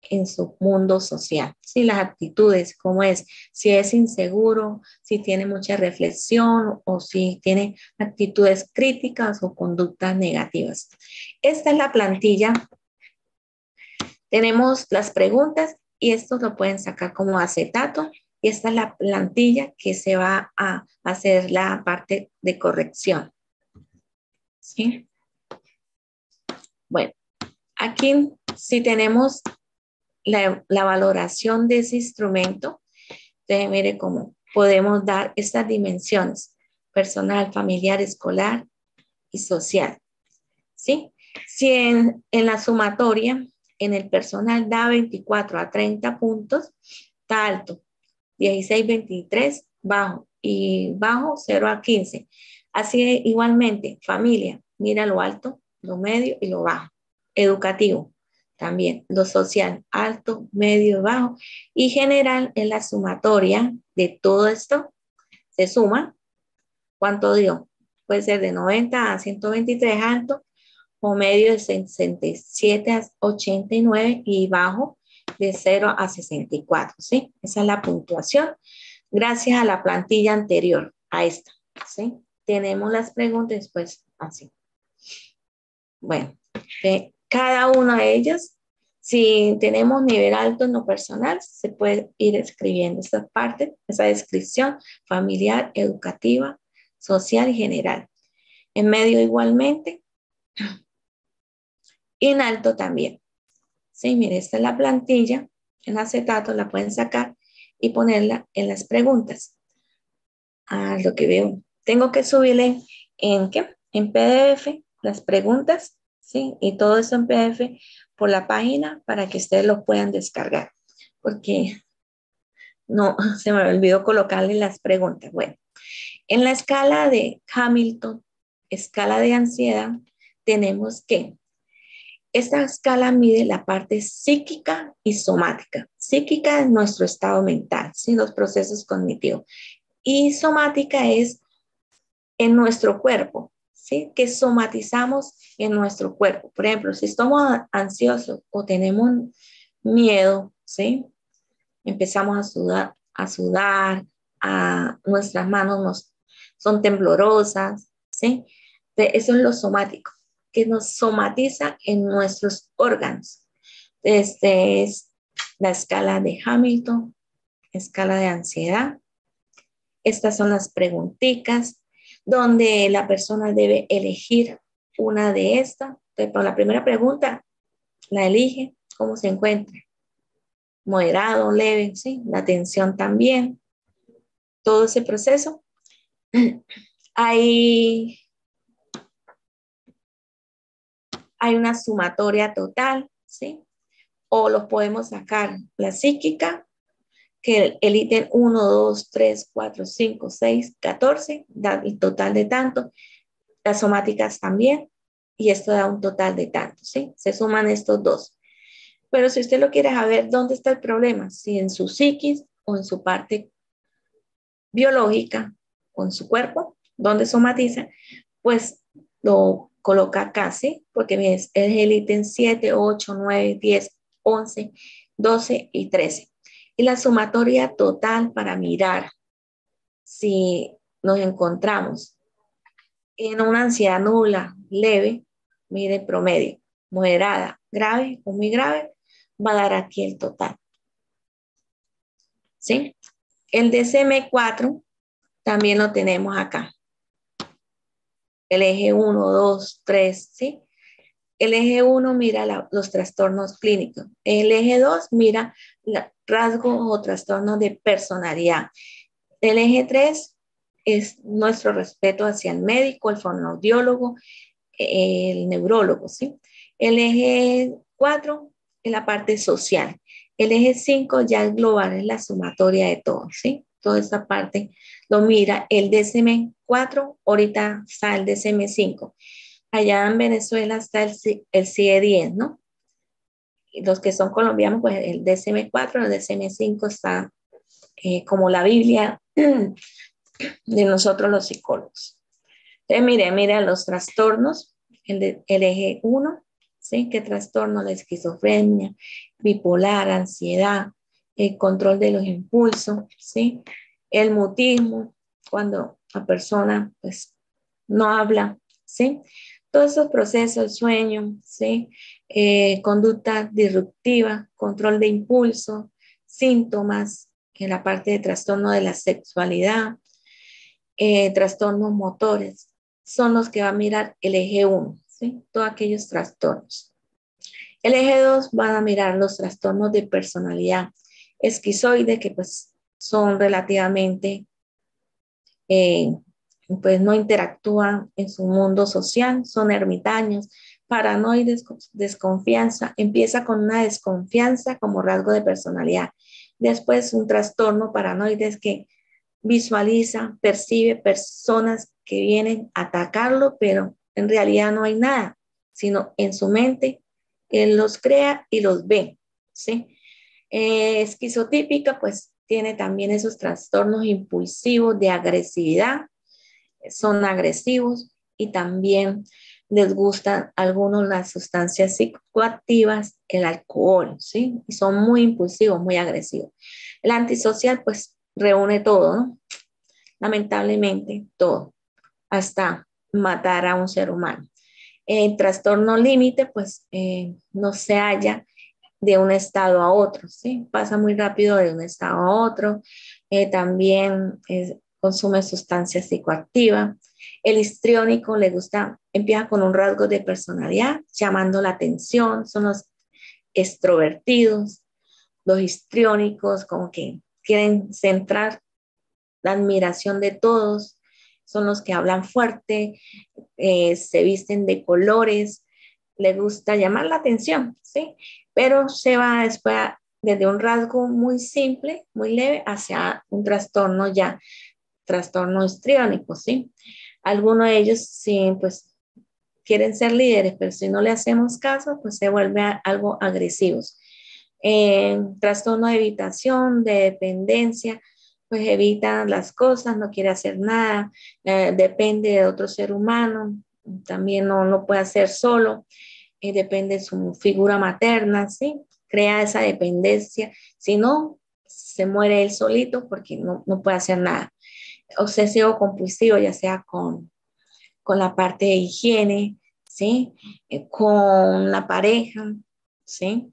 en su mundo social, si las actitudes, cómo es, si es inseguro, si tiene mucha reflexión o si tiene actitudes críticas o conductas negativas. Esta es la plantilla. Tenemos las preguntas y esto lo pueden sacar como acetato y esta es la plantilla que se va a hacer la parte de corrección. ¿Sí? Bueno, aquí si tenemos la valoración de ese instrumento, entonces mire cómo podemos dar estas dimensiones, personal, familiar, escolar y social, ¿sí? Si en la sumatoria, en el personal da 24 a 30 puntos, está alto, 16, 23, bajo, y bajo 0 a 15. Así igualmente, familia, mira lo alto, lo medio y lo bajo. Educativo, también lo social, alto, medio, bajo. Y general en la sumatoria de todo esto, se suma, ¿cuánto dio? Puede ser de 90 a 123 alto, o medio de 67 a 89 y bajo de 0 a 64, ¿sí? Esa es la puntuación gracias a la plantilla anterior, a esta, ¿sí? Tenemos las preguntas, pues así. Bueno, cada una de ellas Si tenemos nivel alto en lo personal, se puede ir escribiendo esta parte, esa descripción familiar, educativa, social y general. En medio igualmente y en alto también. Sí, mire, esta es la plantilla en acetato, la pueden sacar y ponerla en las preguntas. Ah, lo que veo. Tengo que subirle en ¿qué? En PDF las preguntas, ¿sí? Y todo eso en PDF por la página para que ustedes lo puedan descargar. Porque no, se me olvidó colocarle las preguntas. Bueno, en la escala de Hamilton, escala de ansiedad, tenemos que esta escala mide la parte psíquica y somática. Psíquica es nuestro estado mental, ¿sí? Los procesos cognitivos. Y somática es en nuestro cuerpo, ¿sí? Que somatizamos en nuestro cuerpo. Por ejemplo, si estamos ansiosos o tenemos miedo, ¿sí? Empezamos nuestras manos son temblorosas, ¿sí? Eso es lo somático, que nos somatiza en nuestros órganos. Este es la escala de Hamilton, escala de ansiedad. Estas son las preguntitas donde la persona debe elegir una de estas. Entonces, para la primera pregunta, la elige, cómo se encuentra. Moderado, leve, ¿sí? La tensión también. Todo ese proceso. Hay, hay una sumatoria total, ¿sí? O los podemos sacar la psíquica, que el ítem 1, 2, 3, 4, 5, 6, 14, da el total de tanto. Las somáticas también, y esto da un total de tanto, ¿sí? Se suman estos dos. Pero si usted lo quiere saber, ¿dónde está el problema? Si en su psiquis o en su parte biológica o en su cuerpo, donde somatiza, pues lo coloca acá, ¿sí? Porque es el ítem 7, 8, 9, 10, 11, 12 y 13. Y la sumatoria total para mirar si nos encontramos en una ansiedad nula, leve, mide promedio, moderada, grave o muy grave, va a dar aquí el total. ¿Sí? El DSM-4 también lo tenemos acá. El eje 1, 2, 3, ¿sí? El eje 1 mira los trastornos clínicos. El eje 2 mira rasgos o trastornos de personalidad. El eje 3 es nuestro respeto hacia el médico, el fonoaudiólogo, el neurólogo, ¿sí? El eje 4 es la parte social. El eje 5 ya es global, es la sumatoria de todo, ¿sí? Toda esta parte lo mira el DSM-4, ahorita está el DSM-5. Allá en Venezuela está el CIE-10, ¿no? Y los que son colombianos, pues el DSM-4, el DSM-5 está como la Biblia de nosotros los psicólogos. Entonces, mire los trastornos, el eje 1, ¿sí? ¿Qué trastorno? La esquizofrenia, bipolar, ansiedad, el control de los impulsos, ¿sí? El mutismo, cuando la persona, pues, no habla, ¿sí? Todos esos procesos, el sueño, ¿sí? Conducta disruptiva, control de impulso, síntomas en la parte de trastorno de la sexualidad, trastornos motores, son los que va a mirar el eje 1, ¿sí? Todos aquellos trastornos. El eje 2 van a mirar los trastornos de personalidad esquizoide, que pues son relativamente, eh, pues no interactúan en su mundo social, son ermitaños, paranoides, desconfianza, empieza con una desconfianza como rasgo de personalidad. Después un trastorno paranoide que visualiza, percibe personas que vienen a atacarlo, pero en realidad no hay nada, sino en su mente, él los crea y los ve, ¿sí? Esquizotípica, pues tiene también esos trastornos impulsivos de agresividad, son agresivos y también les gustan algunos las sustancias psicoactivas, el alcohol, ¿sí? Y son muy impulsivos, muy agresivos. El antisocial, pues reúne todo, ¿no? Lamentablemente todo, hasta matar a un ser humano. El trastorno límite, pues no se halla de un estado a otro, ¿sí? Pasa muy rápido de un estado a otro. También consume sustancias psicoactivas. El histriónico le gusta, empieza con un rasgo de personalidad, llamando la atención, son los extrovertidos, los histriónicos, como que quieren centrar la admiración de todos, son los que hablan fuerte, se visten de colores, le gusta llamar la atención, ¿sí? Pero se va después desde un rasgo muy simple, muy leve, hacia un trastorno ya, trastorno histriónico, ¿sí? Algunos de ellos sí, pues quieren ser líderes, pero si no le hacemos caso, pues se vuelve algo agresivos. Trastorno de evitación, de dependencia, pues evita las cosas, no quiere hacer nada, depende de otro ser humano, también no puede hacer solo, depende de su figura materna, ¿sí? Crea esa dependencia, si no, se muere él solito porque no puede hacer nada. Obsesivo compulsivo, ya sea con la parte de higiene, ¿sí? Con la pareja, ¿sí?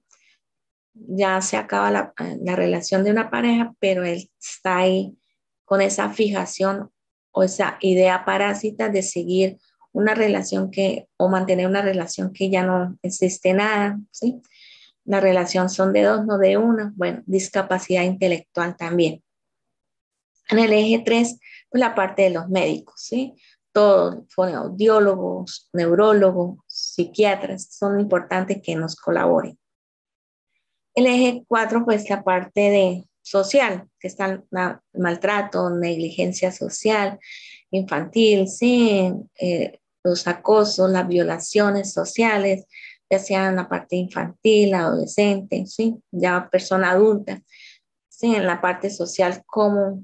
Ya se acaba la relación de una pareja, pero él está ahí con esa fijación o esa idea parásita de seguir una relación o mantener una relación que ya no existe nada, ¿sí? La relación son de dos, no de uno. Bueno, discapacidad intelectual también. En el eje 3, pues la parte de los médicos, ¿sí? Todos, fonoaudiólogos, neurólogos, psiquiatras, son importantes que nos colaboren. El eje 4, pues la parte de social, que está el maltrato, negligencia social, infantil, sí, los acosos, las violaciones sociales, ya sea en la parte infantil, adolescente, sí, ya persona adulta, sí, en la parte social, cómo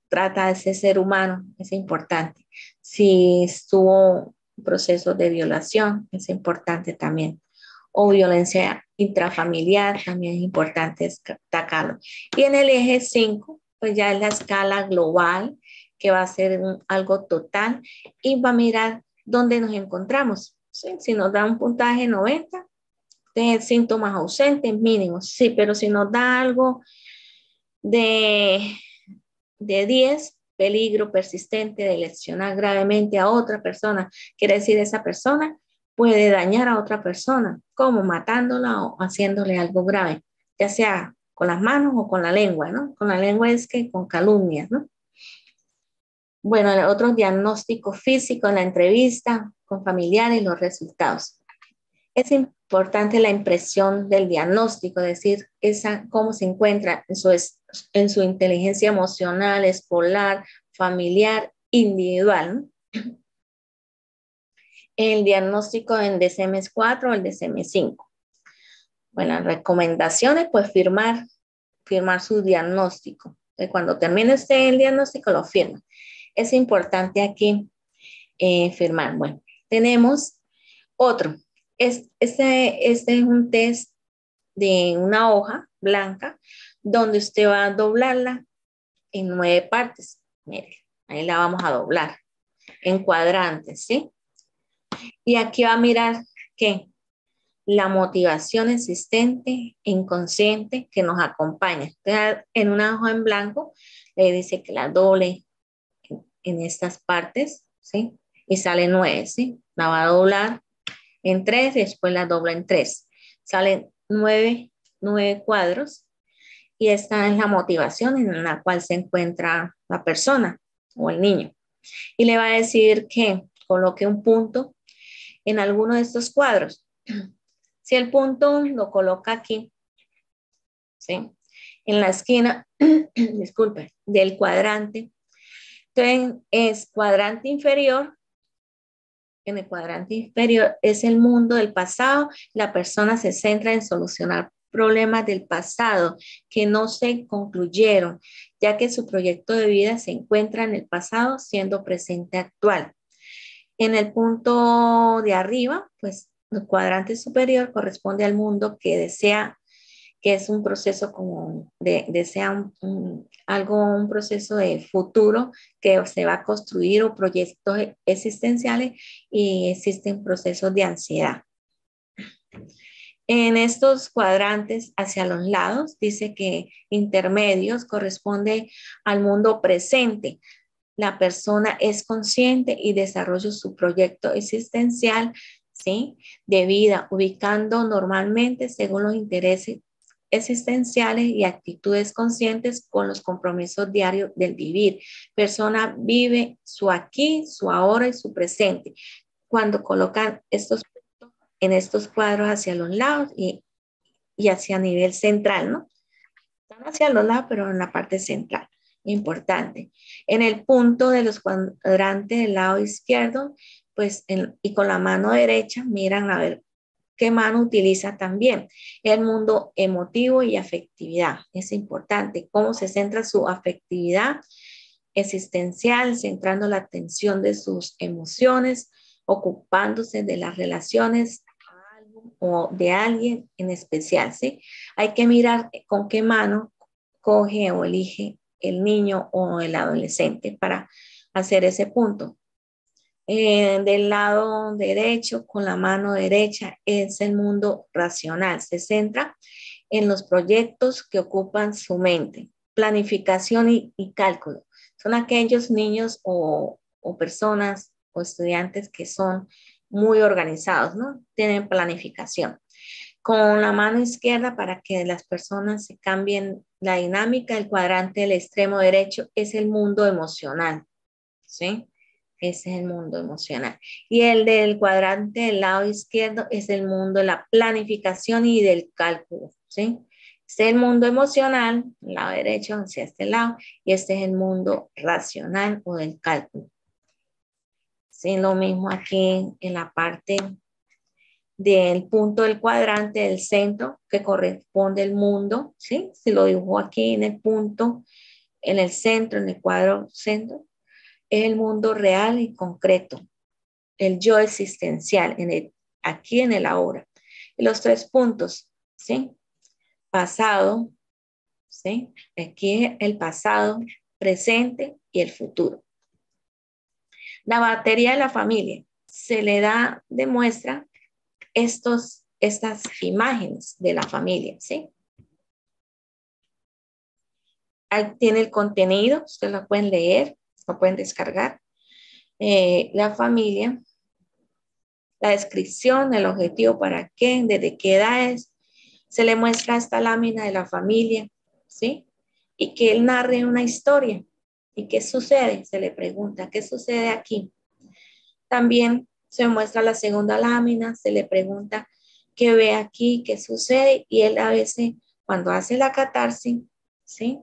trata a ese ser humano, es importante. Si estuvo un proceso de violación, es importante también. O violencia intrafamiliar, también es importante destacarlo. Y en el eje 5, pues ya es la escala global, que va a ser algo total y va a mirar dónde nos encontramos. ¿Sí? Si nos da un puntaje 90, de síntomas ausentes mínimos, sí, pero si nos da algo de 10, peligro persistente de lesionar gravemente a otra persona, quiere decir esa persona puede dañar a otra persona, como matándola o haciéndole algo grave, ya sea con las manos o con la lengua, ¿no? Con la lengua es que con calumnias, ¿no? Bueno, otros diagnósticos físicos en la entrevista con familiares y los resultados. Es importante la impresión del diagnóstico, es decir, cómo se encuentra en su inteligencia emocional, escolar, familiar, individual. El diagnóstico en DSM-4 o el DSM-5. Bueno, las recomendaciones, pues firmar su diagnóstico. Cuando termine usted el diagnóstico, lo firma. Es importante aquí firmar. Bueno, tenemos otro. Este es un test de una hoja blanca donde usted va a doblarla en 9 partes. Mire, ahí la vamos a doblar en cuadrantes, ¿sí? Y aquí va a mirar que la motivación existente, inconsciente, que nos acompaña. Entonces, en una hoja en blanco le dice que la doble en estas partes, ¿sí? Y sale 9, ¿sí? La va a doblar en 3 y después la dobla en 3. Salen 9 cuadros y esta es la motivación en la cual se encuentra la persona o el niño. Y le va a decir que coloque un punto en alguno de estos cuadros. Si el punto lo coloca aquí, ¿sí? En la esquina, disculpe, del cuadrante, entonces es cuadrante inferior. En el cuadrante inferior es el mundo del pasado. La persona se centra en solucionar problemas del pasado que no se concluyeron, ya que su proyecto de vida se encuentra en el pasado siendo presente actual. En el punto de arriba, pues el cuadrante superior corresponde al mundo que desea, que es un proceso como desea un proceso de futuro que se va a construir o proyectos existenciales y existen procesos de ansiedad. En estos cuadrantes hacia los lados, dice que intermedios corresponde al mundo presente. La persona es consciente y desarrolla su proyecto existencial, ¿sí? De vida, ubicando normalmente según los intereses existenciales y actitudes conscientes con los compromisos diarios del vivir. Persona vive su aquí, su ahora y su presente. Cuando colocan estos puntos en estos cuadros hacia los lados y hacia nivel central, ¿no? Están hacia los lados, pero en la parte central. Importante. En el punto de los cuadrantes del lado izquierdo, pues, y con la mano derecha, miran a ver qué mano utiliza también. El mundo emotivo y afectividad. Es importante cómo se centra su afectividad existencial, centrando la atención de sus emociones, ocupándose de las relaciones o de alguien en especial, ¿sí? Hay que mirar con qué mano coge o elige el niño o el adolescente para hacer ese punto. Del lado derecho, con la mano derecha, es el mundo racional. Se centra en los proyectos que ocupan su mente. Planificación y cálculo. Son aquellos niños o personas o estudiantes que son muy organizados, ¿no? Tienen planificación. Con la mano izquierda, para que las personas se cambien la dinámica, el cuadrante del extremo derecho es el mundo emocional, ¿sí? Ese es el mundo emocional. Y el del cuadrante del lado izquierdo es el mundo de la planificación y del cálculo, ¿sí? Este es el mundo emocional, el lado derecho hacia este lado, y este es el mundo racional o del cálculo. Sí, lo mismo aquí en la parte del punto del cuadrante del centro que corresponde al mundo, ¿sí? Si lo dibujo aquí en el punto, en el centro, en el cuadro centro, es el mundo real y concreto, el yo existencial, aquí en el ahora. Y los tres puntos, ¿sí? Pasado, ¿sí? Aquí es el pasado, presente y el futuro. La batería de la familia se le da, demuestra estas imágenes de la familia, ¿sí? Ahí tiene el contenido, ustedes lo pueden leer, lo pueden descargar. La familia, la descripción, el objetivo, para qué, desde qué edades, se le muestra esta lámina de la familia, ¿sí? Y que él narre una historia. ¿Y qué sucede? Se le pregunta, ¿qué sucede aquí? También se muestra la segunda lámina, se le pregunta qué ve aquí, qué sucede, y él a veces, cuando hace la catarsis, ¿sí?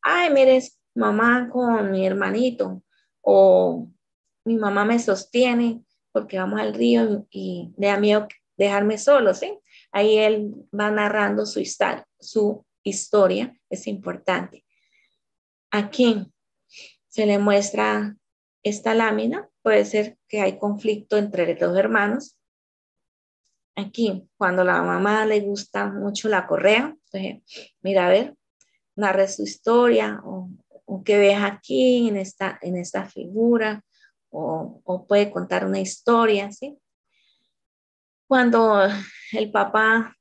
Ay, mire, mamá con mi hermanito, o mi mamá me sostiene porque vamos al río y me da miedo dejarme solo, ¿sí? Ahí él va narrando su historia, es importante. Aquí se le muestra esta lámina, puede ser que hay conflicto entre los dos hermanos. Aquí, cuando la mamá le gusta mucho la correa, entonces, mira, a ver, narre su historia o qué ves aquí en esta figura o puede contar una historia, ¿sí? Cuando el papá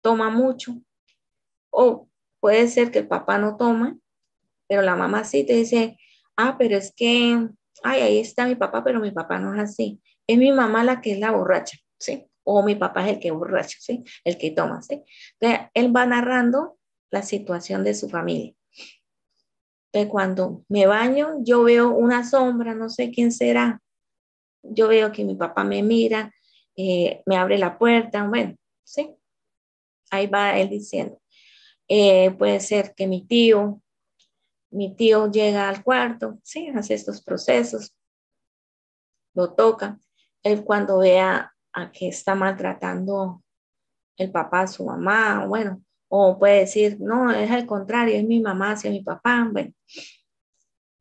toma mucho o puede ser que el papá no toma, pero la mamá sí te dice, ah, pero es que, ay, ahí está mi papá, pero mi papá no es así. Es mi mamá la que es la borracha, ¿sí? O mi papá es el que es borracho, ¿sí? El que toma, ¿sí? Entonces, él va narrando la situación de su familia. Entonces, cuando me baño, yo veo una sombra, no sé quién será. Yo veo que mi papá me mira, me abre la puerta, bueno, ¿sí? Ahí va él diciendo. Puede ser que mi tío llega al cuarto, ¿sí? Hace estos procesos, lo toca. Él cuando vea a que está maltratando el papá a su mamá, bueno, o puede decir, no, es al contrario, es mi mamá hacia mi papá, bueno.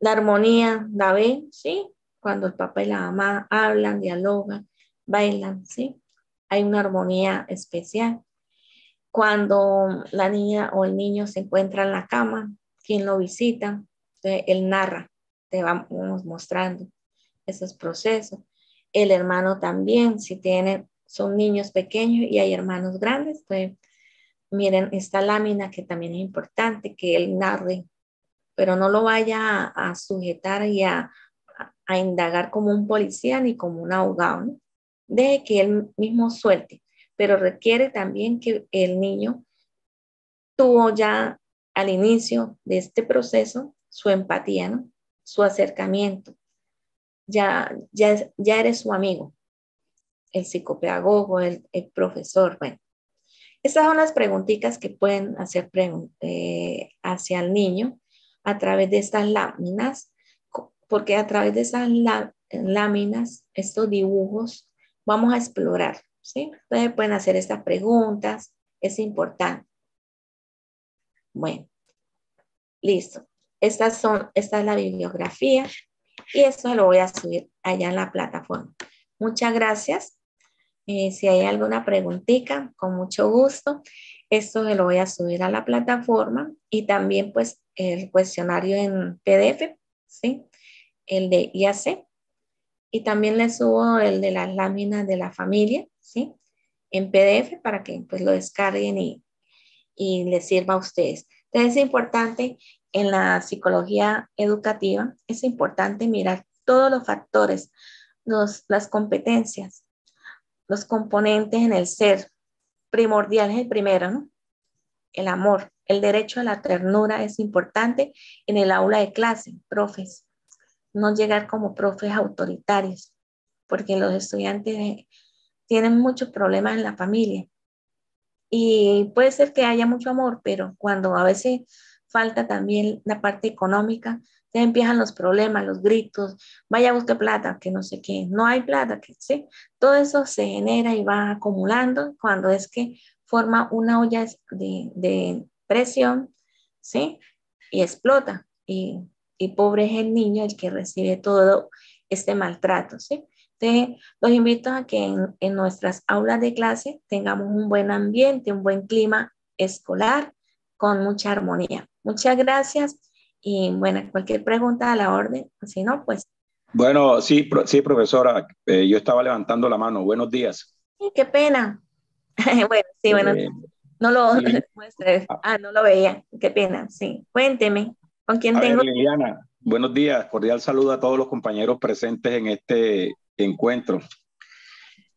La armonía la ve, ¿sí? Cuando el papá y la mamá hablan, dialogan, bailan, ¿sí? Hay una armonía especial. Cuando la niña o el niño se encuentra en la cama, quien lo visita, él narra, te vamos mostrando esos procesos. El hermano también, si tiene son niños pequeños y hay hermanos grandes, pues miren esta lámina que también es importante que él narre, pero no lo vaya a sujetar y a indagar como un policía ni como un abogado, ¿no? Deje que él mismo suelte, pero requiere también que el niño tuvo ya al inicio de este proceso su empatía, ¿no? Su acercamiento. Ya eres su amigo, el psicopedagogo, el profesor. Bueno, estas son las preguntitas que pueden hacer hacia el niño a través de estas láminas, porque a través de esas láminas, estos dibujos, vamos a explorar, ¿sí? Ustedes pueden hacer estas preguntas, es importante. Bueno, listo. Esta es la bibliografía y esto lo voy a subir allá en la plataforma. Muchas gracias. Si hay alguna preguntita, con mucho gusto. Esto se lo voy a subir a la plataforma y también pues el cuestionario en PDF, ¿sí? El de IAC. Y también le subo el de las láminas de la familia, ¿sí? En PDF para que pues lo descarguen y les sirva a ustedes. Entonces es importante en la psicología educativa, es importante mirar todos los factores, las competencias, los componentes en el ser. Primordial es el primero, ¿no? El amor, el derecho a la ternura es importante en el aula de clase, profes. No llegar como profes autoritarios, porque los estudiantes tienen muchos problemas en la familia. Y puede ser que haya mucho amor, pero cuando a veces falta también la parte económica, ya empiezan los problemas, los gritos, vaya a buscar plata, que no sé qué, no hay plata, que sí. Todo eso se genera y va acumulando cuando es que forma una olla de presión, ¿sí? Y explota. Y pobre es el niño el que recibe todo este maltrato, ¿sí? Entonces, los invito a que en nuestras aulas de clase tengamos un buen ambiente, un buen clima escolar con mucha armonía. Muchas gracias y bueno, cualquier pregunta a la orden, si no, pues. Bueno, sí, sí, profesora, yo estaba levantando la mano. Buenos días. Qué pena. Bueno, sí, bueno, Eh, no lo Li- muestre. a No lo veía. Qué pena, sí. Cuénteme, ¿con quién a ver, tengo? Liliana, buenos días. Cordial saludo a todos los compañeros presentes en este encuentro.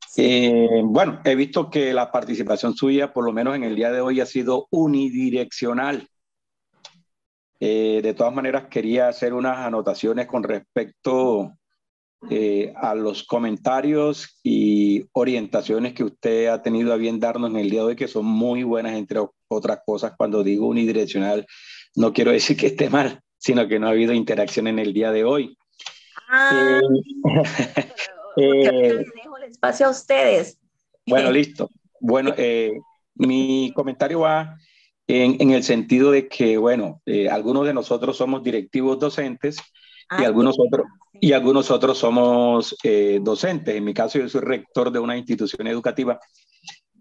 Sí. Bueno, he visto que la participación suya, por lo menos en el día de hoy, ha sido unidireccional. De todas maneras, quería hacer unas anotaciones con respecto a los comentarios y orientaciones que usted ha tenido a bien darnos en el día de hoy, que son muy buenas, entre otras cosas. Cuando digo unidireccional, no quiero decir que esté mal, sino que no ha habido interacción en el día de hoy. Ah, Eh, porque ahorita eh, les dejo el espacio a ustedes. bueno, listo. Bueno, mi comentario va en el sentido de que, bueno, algunos de nosotros somos directivos docentes y Qué algunos bueno, sí. otros somos docentes. En mi caso, yo soy rector de una institución educativa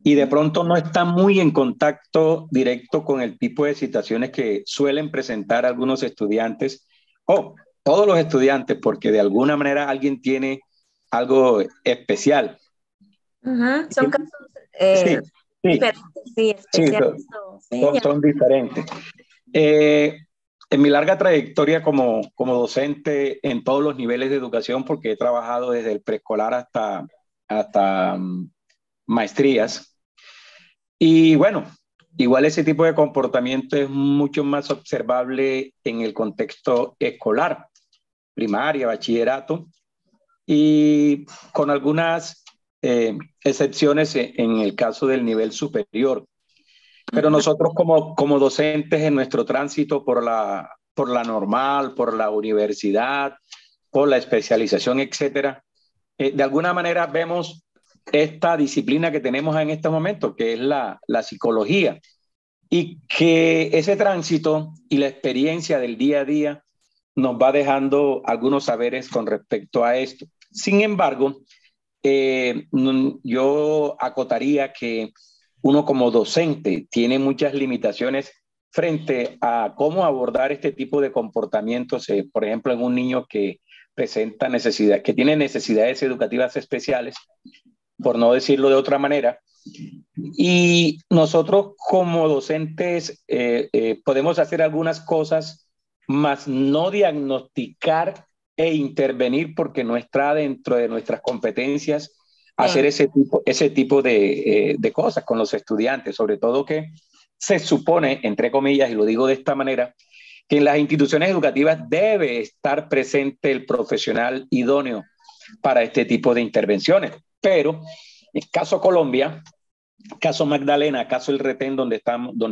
y de pronto no está muy en contacto directo con el tipo de situaciones que suelen presentar algunos estudiantes o todos los estudiantes, porque de alguna manera alguien tiene algo especial. Ujú, son casos Sí, sí, diferentes, sí, sí, especiales. Sí, son diferentes. Eh, en mi larga trayectoria como docente en todos los niveles de educación, porque he trabajado desde el preescolar hasta maestrías, y bueno, igual ese tipo de comportamiento es mucho más observable en el contexto escolar, primaria, bachillerato, y con algunas excepciones en el caso del nivel superior. Pero ujú, nosotros como docentes en nuestro tránsito por la normal, por la universidad, por la especialización, etcétera, de alguna manera vemos esta disciplina que tenemos en este momento, que es la psicología, y que ese tránsito y la experiencia del día a día nos va dejando algunos saberes con respecto a esto. Sin embargo, yo acotaría que uno como docente tiene muchas limitaciones frente a cómo abordar este tipo de comportamientos, por ejemplo, en un niño que presenta necesidad, que tiene necesidades educativas especiales, por no decirlo de otra manera. Y nosotros como docentes podemos hacer algunas cosas, mas no diagnosticar e intervenir porque no está dentro de nuestras competencias hacer Sí. ese tipo de cosas con los estudiantes, sobre todo que se supone, entre comillas, y lo digo de esta manera, que en las instituciones educativas debe estar presente el profesional idóneo para este tipo de intervenciones. Pero en caso Colombia, caso Magdalena, caso El Retén, donde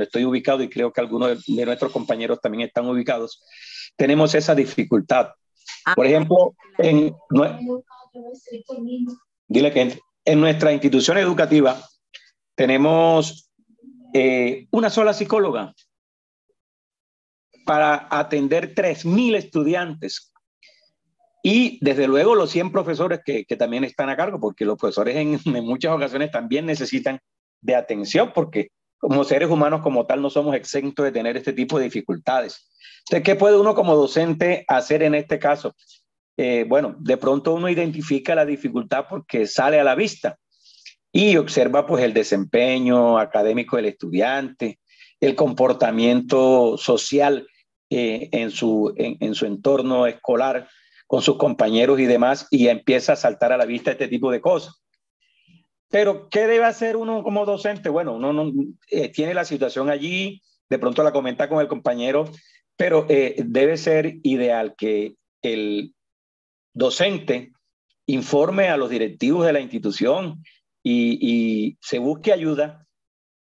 estoy ubicado y creo que algunos de nuestros compañeros también están ubicados, tenemos esa dificultad. Ah, Por ejemplo, dile que en nuestra institución educativa tenemos una sola psicóloga para atender 3.000 estudiantes. Y desde luego los 100 profesores que también están a cargo, porque los profesores en muchas ocasiones también necesitan de atención, porque como seres humanos como tal no somos exentos de tener este tipo de dificultades. Entonces, ¿qué puede uno como docente hacer en este caso? Bueno, de pronto uno identifica la dificultad porque sale a la vista y observa pues el desempeño académico del estudiante, el comportamiento social en su entorno escolar, con sus compañeros y demás, y empieza a saltar a la vista este tipo de cosas. Pero, ¿qué debe hacer uno como docente? Bueno, uno no, tiene la situación allí, de pronto la comenta con el compañero, pero debe ser ideal que el docente informe a los directivos de la institución y se busque ayuda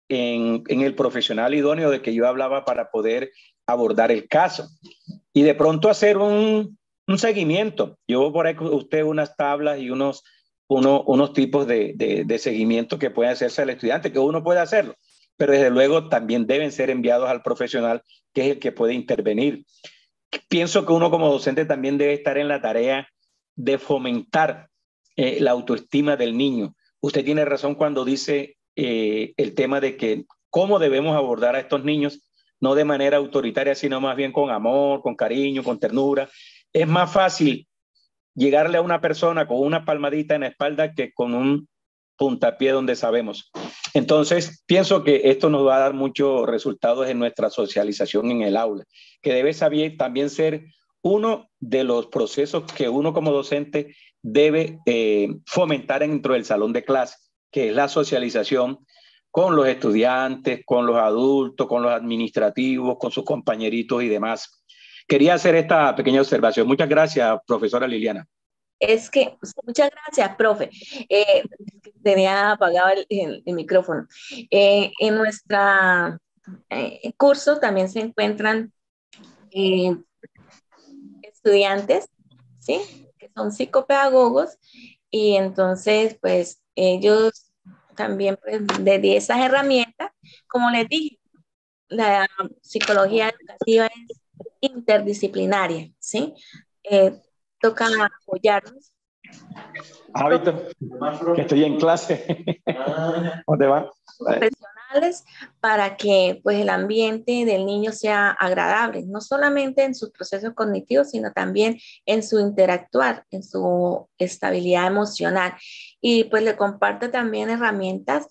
en el profesional idóneo de que yo hablaba para poder abordar el caso. Y de pronto hacer un seguimiento. Yo por ahí usted unas tablas y unos tipos de seguimiento que puede hacerse al estudiante, que uno puede hacerlo, pero desde luego también deben ser enviados al profesional, que es el que puede intervenir. Pienso que uno como docente también debe estar en la tarea de fomentar la autoestima del niño. Usted tiene razón cuando dice el tema de que cómo debemos abordar a estos niños, no de manera autoritaria, sino más bien con amor, con cariño, con ternura. Es más fácil llegarle a una persona con una palmadita en la espalda que con un puntapié donde sabemos. Entonces, pienso que esto nos va a dar muchos resultados en nuestra socialización en el aula, que debe saber, también ser uno de los procesos que uno como docente debe fomentar dentro del salón de clase, que es la socialización con los estudiantes, con los adultos, con los administrativos, con sus compañeritos y demás. Quería hacer esta pequeña observación. Muchas gracias, profesora Liliana. es que, muchas gracias, profe. Tenía apagado el micrófono. En nuestro curso también se encuentran eh, estudiantes, ¿sí? Que son psicopedagogos y entonces, pues, ellos también, pues, de esas herramientas, como les dije, la psicología educativa es interdisciplinaria, ¿sí? Eh, Toca apoyarnos Ah, Víctor, que estoy en clase. ¿Cómo te va? profesionales para que pues el ambiente del niño sea agradable, no solamente en sus procesos cognitivos, sino también en su interactuar, en su estabilidad emocional. Y pues le comparto también herramientas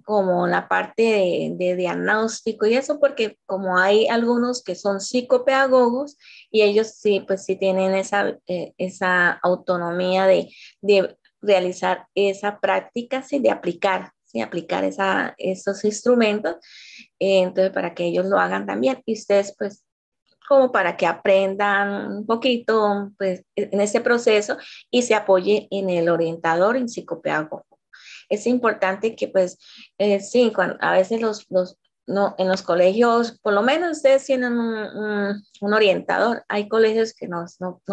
como la parte de diagnóstico y eso, porque como hay algunos que son psicopedagogos y ellos sí, pues sí tienen esa autonomía de realizar esa práctica, sí, de aplicar, sí, aplicar esos instrumentos, entonces para que ellos lo hagan también y ustedes pues como para que aprendan un poquito pues, en ese proceso y se apoye en el orientador en psicopedagogo. Es importante que pues sí, a veces no, en los colegios, por lo menos ustedes tienen un orientador. Hay colegios que no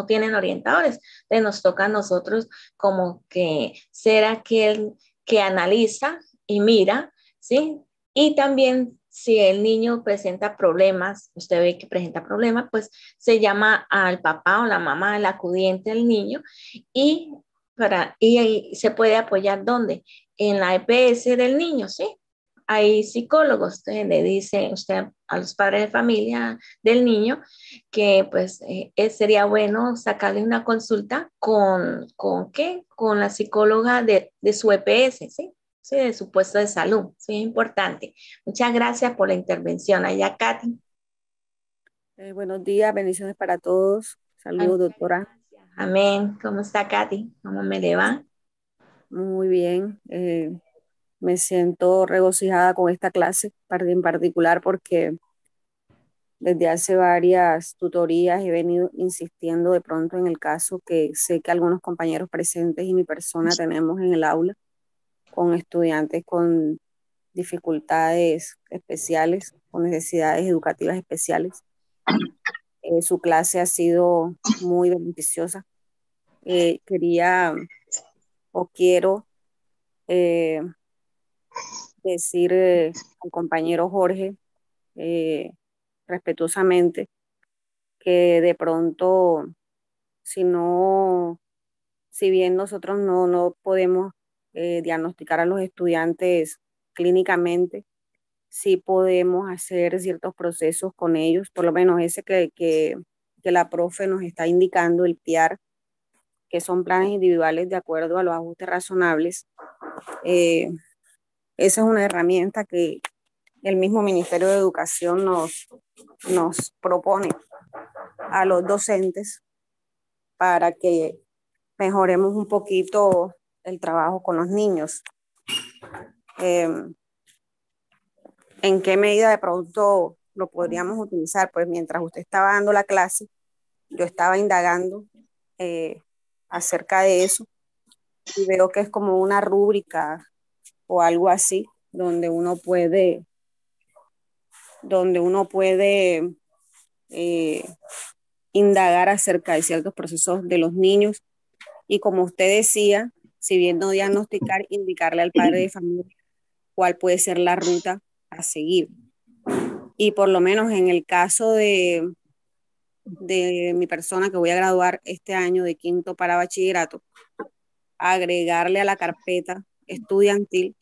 tienen orientadores. Entonces nos toca a nosotros como que ser aquel que analiza y mira, ¿sí? Y también si el niño presenta problemas, usted ve que presenta problemas, pues se llama al papá o la mamá, el acudiente del niño, y, y ahí se puede apoyar ¿dónde? En la EPS del niño, ¿sí? hay psicólogos, entonces le dice usted a los padres de familia del niño que pues sería bueno sacarle una consulta ¿con qué? Con la psicóloga de su EPS, ¿sí? Sí, de su puesto de salud, sí, es importante. Muchas gracias por la intervención. Allá, Katy. Buenos días, bendiciones para todos. Ay, Saludos, doctora. amén. ¿Cómo está, Katy? ¿Cómo me le va? Muy bien. Me siento regocijada con esta clase en particular porque desde hace varias tutorías he venido insistiendo de pronto en el caso que sé que algunos compañeros presentes y mi persona tenemos en el aula con estudiantes con dificultades especiales, con necesidades educativas especiales. Su clase ha sido muy beneficiosa. Quería o quiero eh, decir al compañero Jorge eh, respetuosamente que de pronto, si no, si bien nosotros no podemos diagnosticar a los estudiantes clínicamente, sí podemos hacer ciertos procesos con ellos, por lo menos ese que la profe nos está indicando, el PIAR, que son planes individuales de acuerdo a los ajustes razonables. Eh, Esa es una herramienta que el mismo Ministerio de Educación nos propone a los docentes para que mejoremos un poquito el trabajo con los niños. ¿En qué medida de pronto lo podríamos utilizar? Pues mientras usted estaba dando la clase, yo estaba indagando acerca de eso y veo que es como una rúbrica o algo así, donde uno puede eh, indagar acerca de ciertos procesos de los niños y como usted decía, si bien no diagnosticar, indicarle al padre de familia cuál puede ser la ruta a seguir. Y por lo menos en el caso de mi persona que voy a graduar este año de quinto para bachillerato, agregarle a la carpeta estudiantil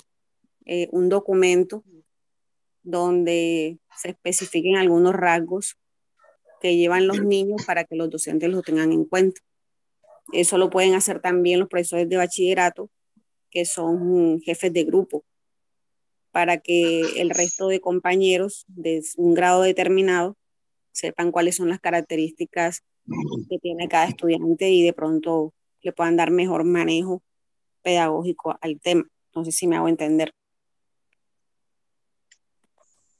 un documento donde se especifiquen algunos rasgos que llevan los niños para que los docentes lo tengan en cuenta. Eso lo pueden hacer también los profesores de bachillerato, que son jefes de grupo, para que el resto de compañeros de un grado determinado sepan cuáles son las características que tiene cada estudiante y de pronto le puedan dar mejor manejo pedagógico al tema. No sé si me hago entender.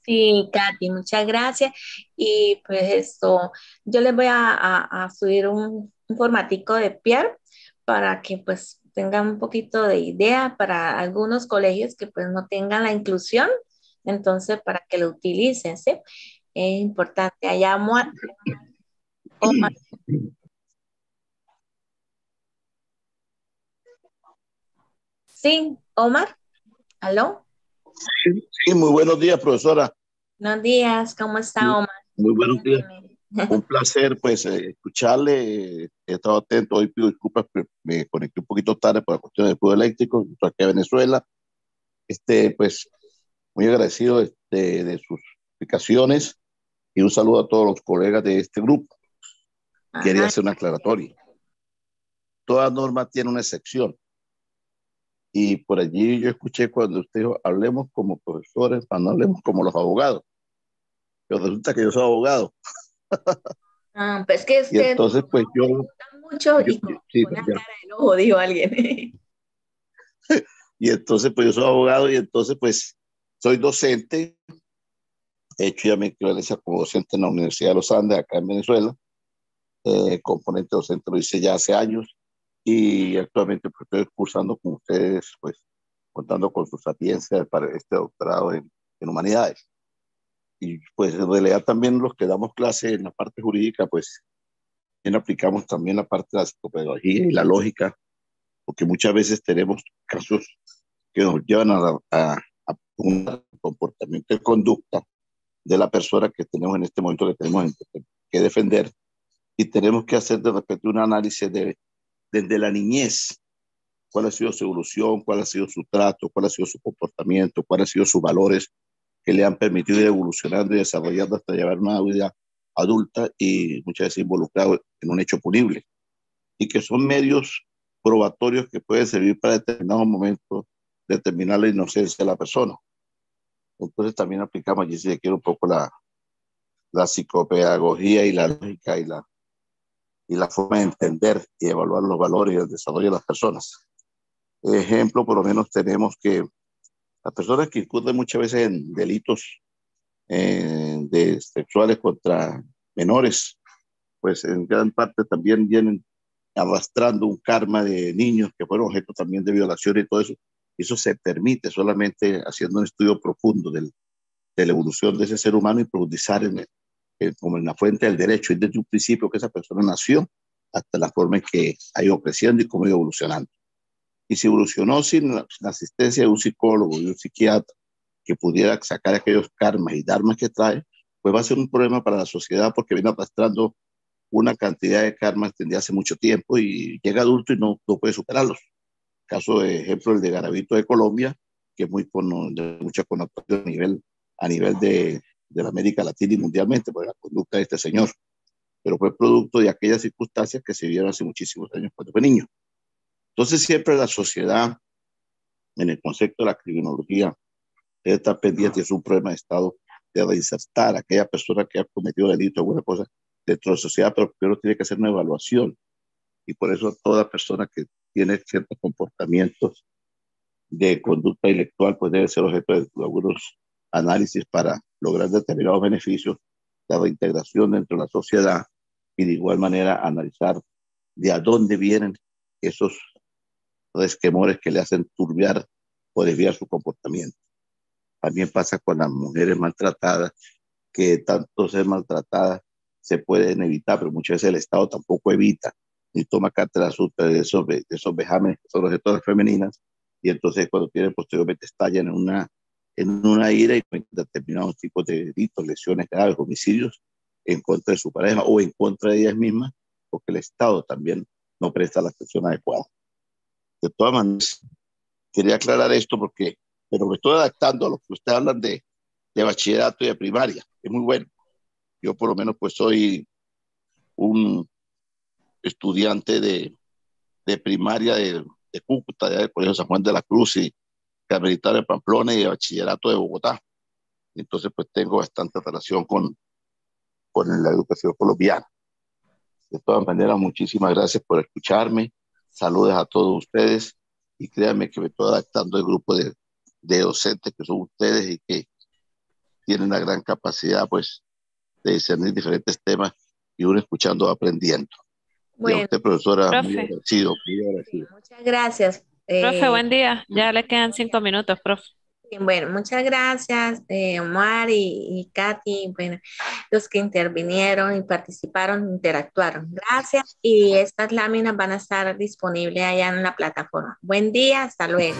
Sí, Katy, muchas gracias. Y pues esto, yo les voy a subir un formatico de PR para que pues tengan un poquito de idea para algunos colegios que pues no tengan la inclusión, entonces para que lo utilicen, ¿sí? Es importante. Allá, Omar. Sí, Omar, ¿aló? Sí, muy buenos días, profesora. Buenos días, ¿cómo está, Omar? Muy buenos días. Cuénteme. Un placer, pues, escucharle. He estado atento. Hoy pido disculpas, me conecté un poquito tarde por la cuestión del flujo eléctrico. Estoy aquí a Venezuela. Pues, muy agradecido de sus explicaciones y un saludo a todos los colegas de este grupo. Quería Ajá. hacer una aclaratoria. Toda norma tiene una excepción. Y por allí yo escuché cuando usted dijo, hablemos como profesores, no hablemos como los abogados. Pero resulta que yo soy abogado. Ah, pues que Y usted entonces, pues pregunta mucho y sí, con una cara de enojo, dijo alguien. y entonces, pues yo soy abogado y entonces, pues soy docente. He hecho ya mi equivalencia como docente en la Universidad de los Andes, acá en Venezuela. Componente docente lo hice ya hace años y actualmente pues, estoy cursando con ustedes, pues contando con su sapiencia para este doctorado en humanidades. Y pues en realidad también los que damos clase en la parte jurídica, pues bien aplicamos también la parte de la psicopedagogía y la lógica, porque muchas veces tenemos casos que nos llevan a un comportamiento de conducta de la persona que tenemos en este momento, que tenemos que defender, y tenemos que hacer de repente un análisis desde la niñez, cuál ha sido su evolución, cuál ha sido su trato, cuál ha sido su comportamiento, cuáles han sido sus valores que le han permitido ir evolucionando y desarrollando hasta llevar una vida adulta y muchas veces involucrado en un hecho punible, y que son medios probatorios que pueden servir para determinados momentos determinar la inocencia de la persona. Entonces también aplicamos allí, si quiere, un poco la psicopedagogía y la lógica y la forma de entender y evaluar los valores y el desarrollo de las personas. Ejemplo, por lo menos tenemos que las personas que incurren muchas veces en delitos sexuales contra menores, pues en gran parte también vienen arrastrando un karma de niños que fueron objeto también de violación y todo eso. Eso se permite solamente haciendo un estudio profundo de la evolución de ese ser humano y profundizar como en la fuente del derecho, y desde un principio que esa persona nació hasta la forma en que ha ido creciendo y cómo ha ido evolucionando. Y si evolucionó sin la asistencia de un psicólogo y un psiquiatra que pudiera sacar aquellos karmas y dharmas que trae, pues va a ser un problema para la sociedad, porque viene arrastrando una cantidad de karmas desde hace mucho tiempo y llega adulto y no puede superarlos. Caso de ejemplo el de Garavito de Colombia, que es de mucha connotación a nivel de la América Latina y mundialmente por la conducta de este señor, pero fue producto de aquellas circunstancias que se vieron hace muchísimos años cuando fue niño. Entonces siempre la sociedad, en el concepto de la criminología, debe estar pendiente, es un problema de Estado, de reinsertar a aquella persona que ha cometido delito o alguna cosa dentro de la sociedad, pero primero tiene que hacer una evaluación, y por eso toda persona que tiene ciertos comportamientos de conducta intelectual pues debe ser objeto de algunos análisis para lograr determinados beneficios, la reintegración dentro de la sociedad, y de igual manera analizar de a dónde vienen esos resquemores que le hacen turbiar o desviar su comportamiento. También pasa con las mujeres maltratadas, que tanto ser maltratadas se pueden evitar, pero muchas veces el Estado tampoco evita ni toma carta de esos vejámenes que son los sectores femeninas, y entonces cuando tienen posteriormente estallan en una ira y cometen determinados tipos de delitos, lesiones graves, homicidios en contra de su pareja o en contra de ellas mismas, porque el Estado también no presta la atención adecuada. De todas maneras, quería aclarar esto pero me estoy adaptando a lo que ustedes hablan de bachillerato y de primaria, es muy bueno. Yo por lo menos pues soy un estudiante de primaria de Cúcuta, del Colegio San Juan de la Cruz, y Carmelita de Pamplona, y de bachillerato de Bogotá. Entonces pues tengo bastante relación con la educación colombiana. De todas maneras, muchísimas gracias por escucharme, saludos a todos ustedes, y créanme que me estoy adaptando al grupo de docentes que son ustedes y que tienen una gran capacidad pues de discernir diferentes temas, y uno escuchando aprendiendo. Bueno, y a usted, profesora, muy Profe, agradecido, muy agradecido. muchas gracias. profe, buen día. Ya le quedan 5 minutos, profe. Bueno, muchas gracias, Omar y Katy, bueno, los que intervinieron y participaron, interactuaron. Gracias, y estas láminas van a estar disponibles allá en la plataforma. Buen día, hasta luego.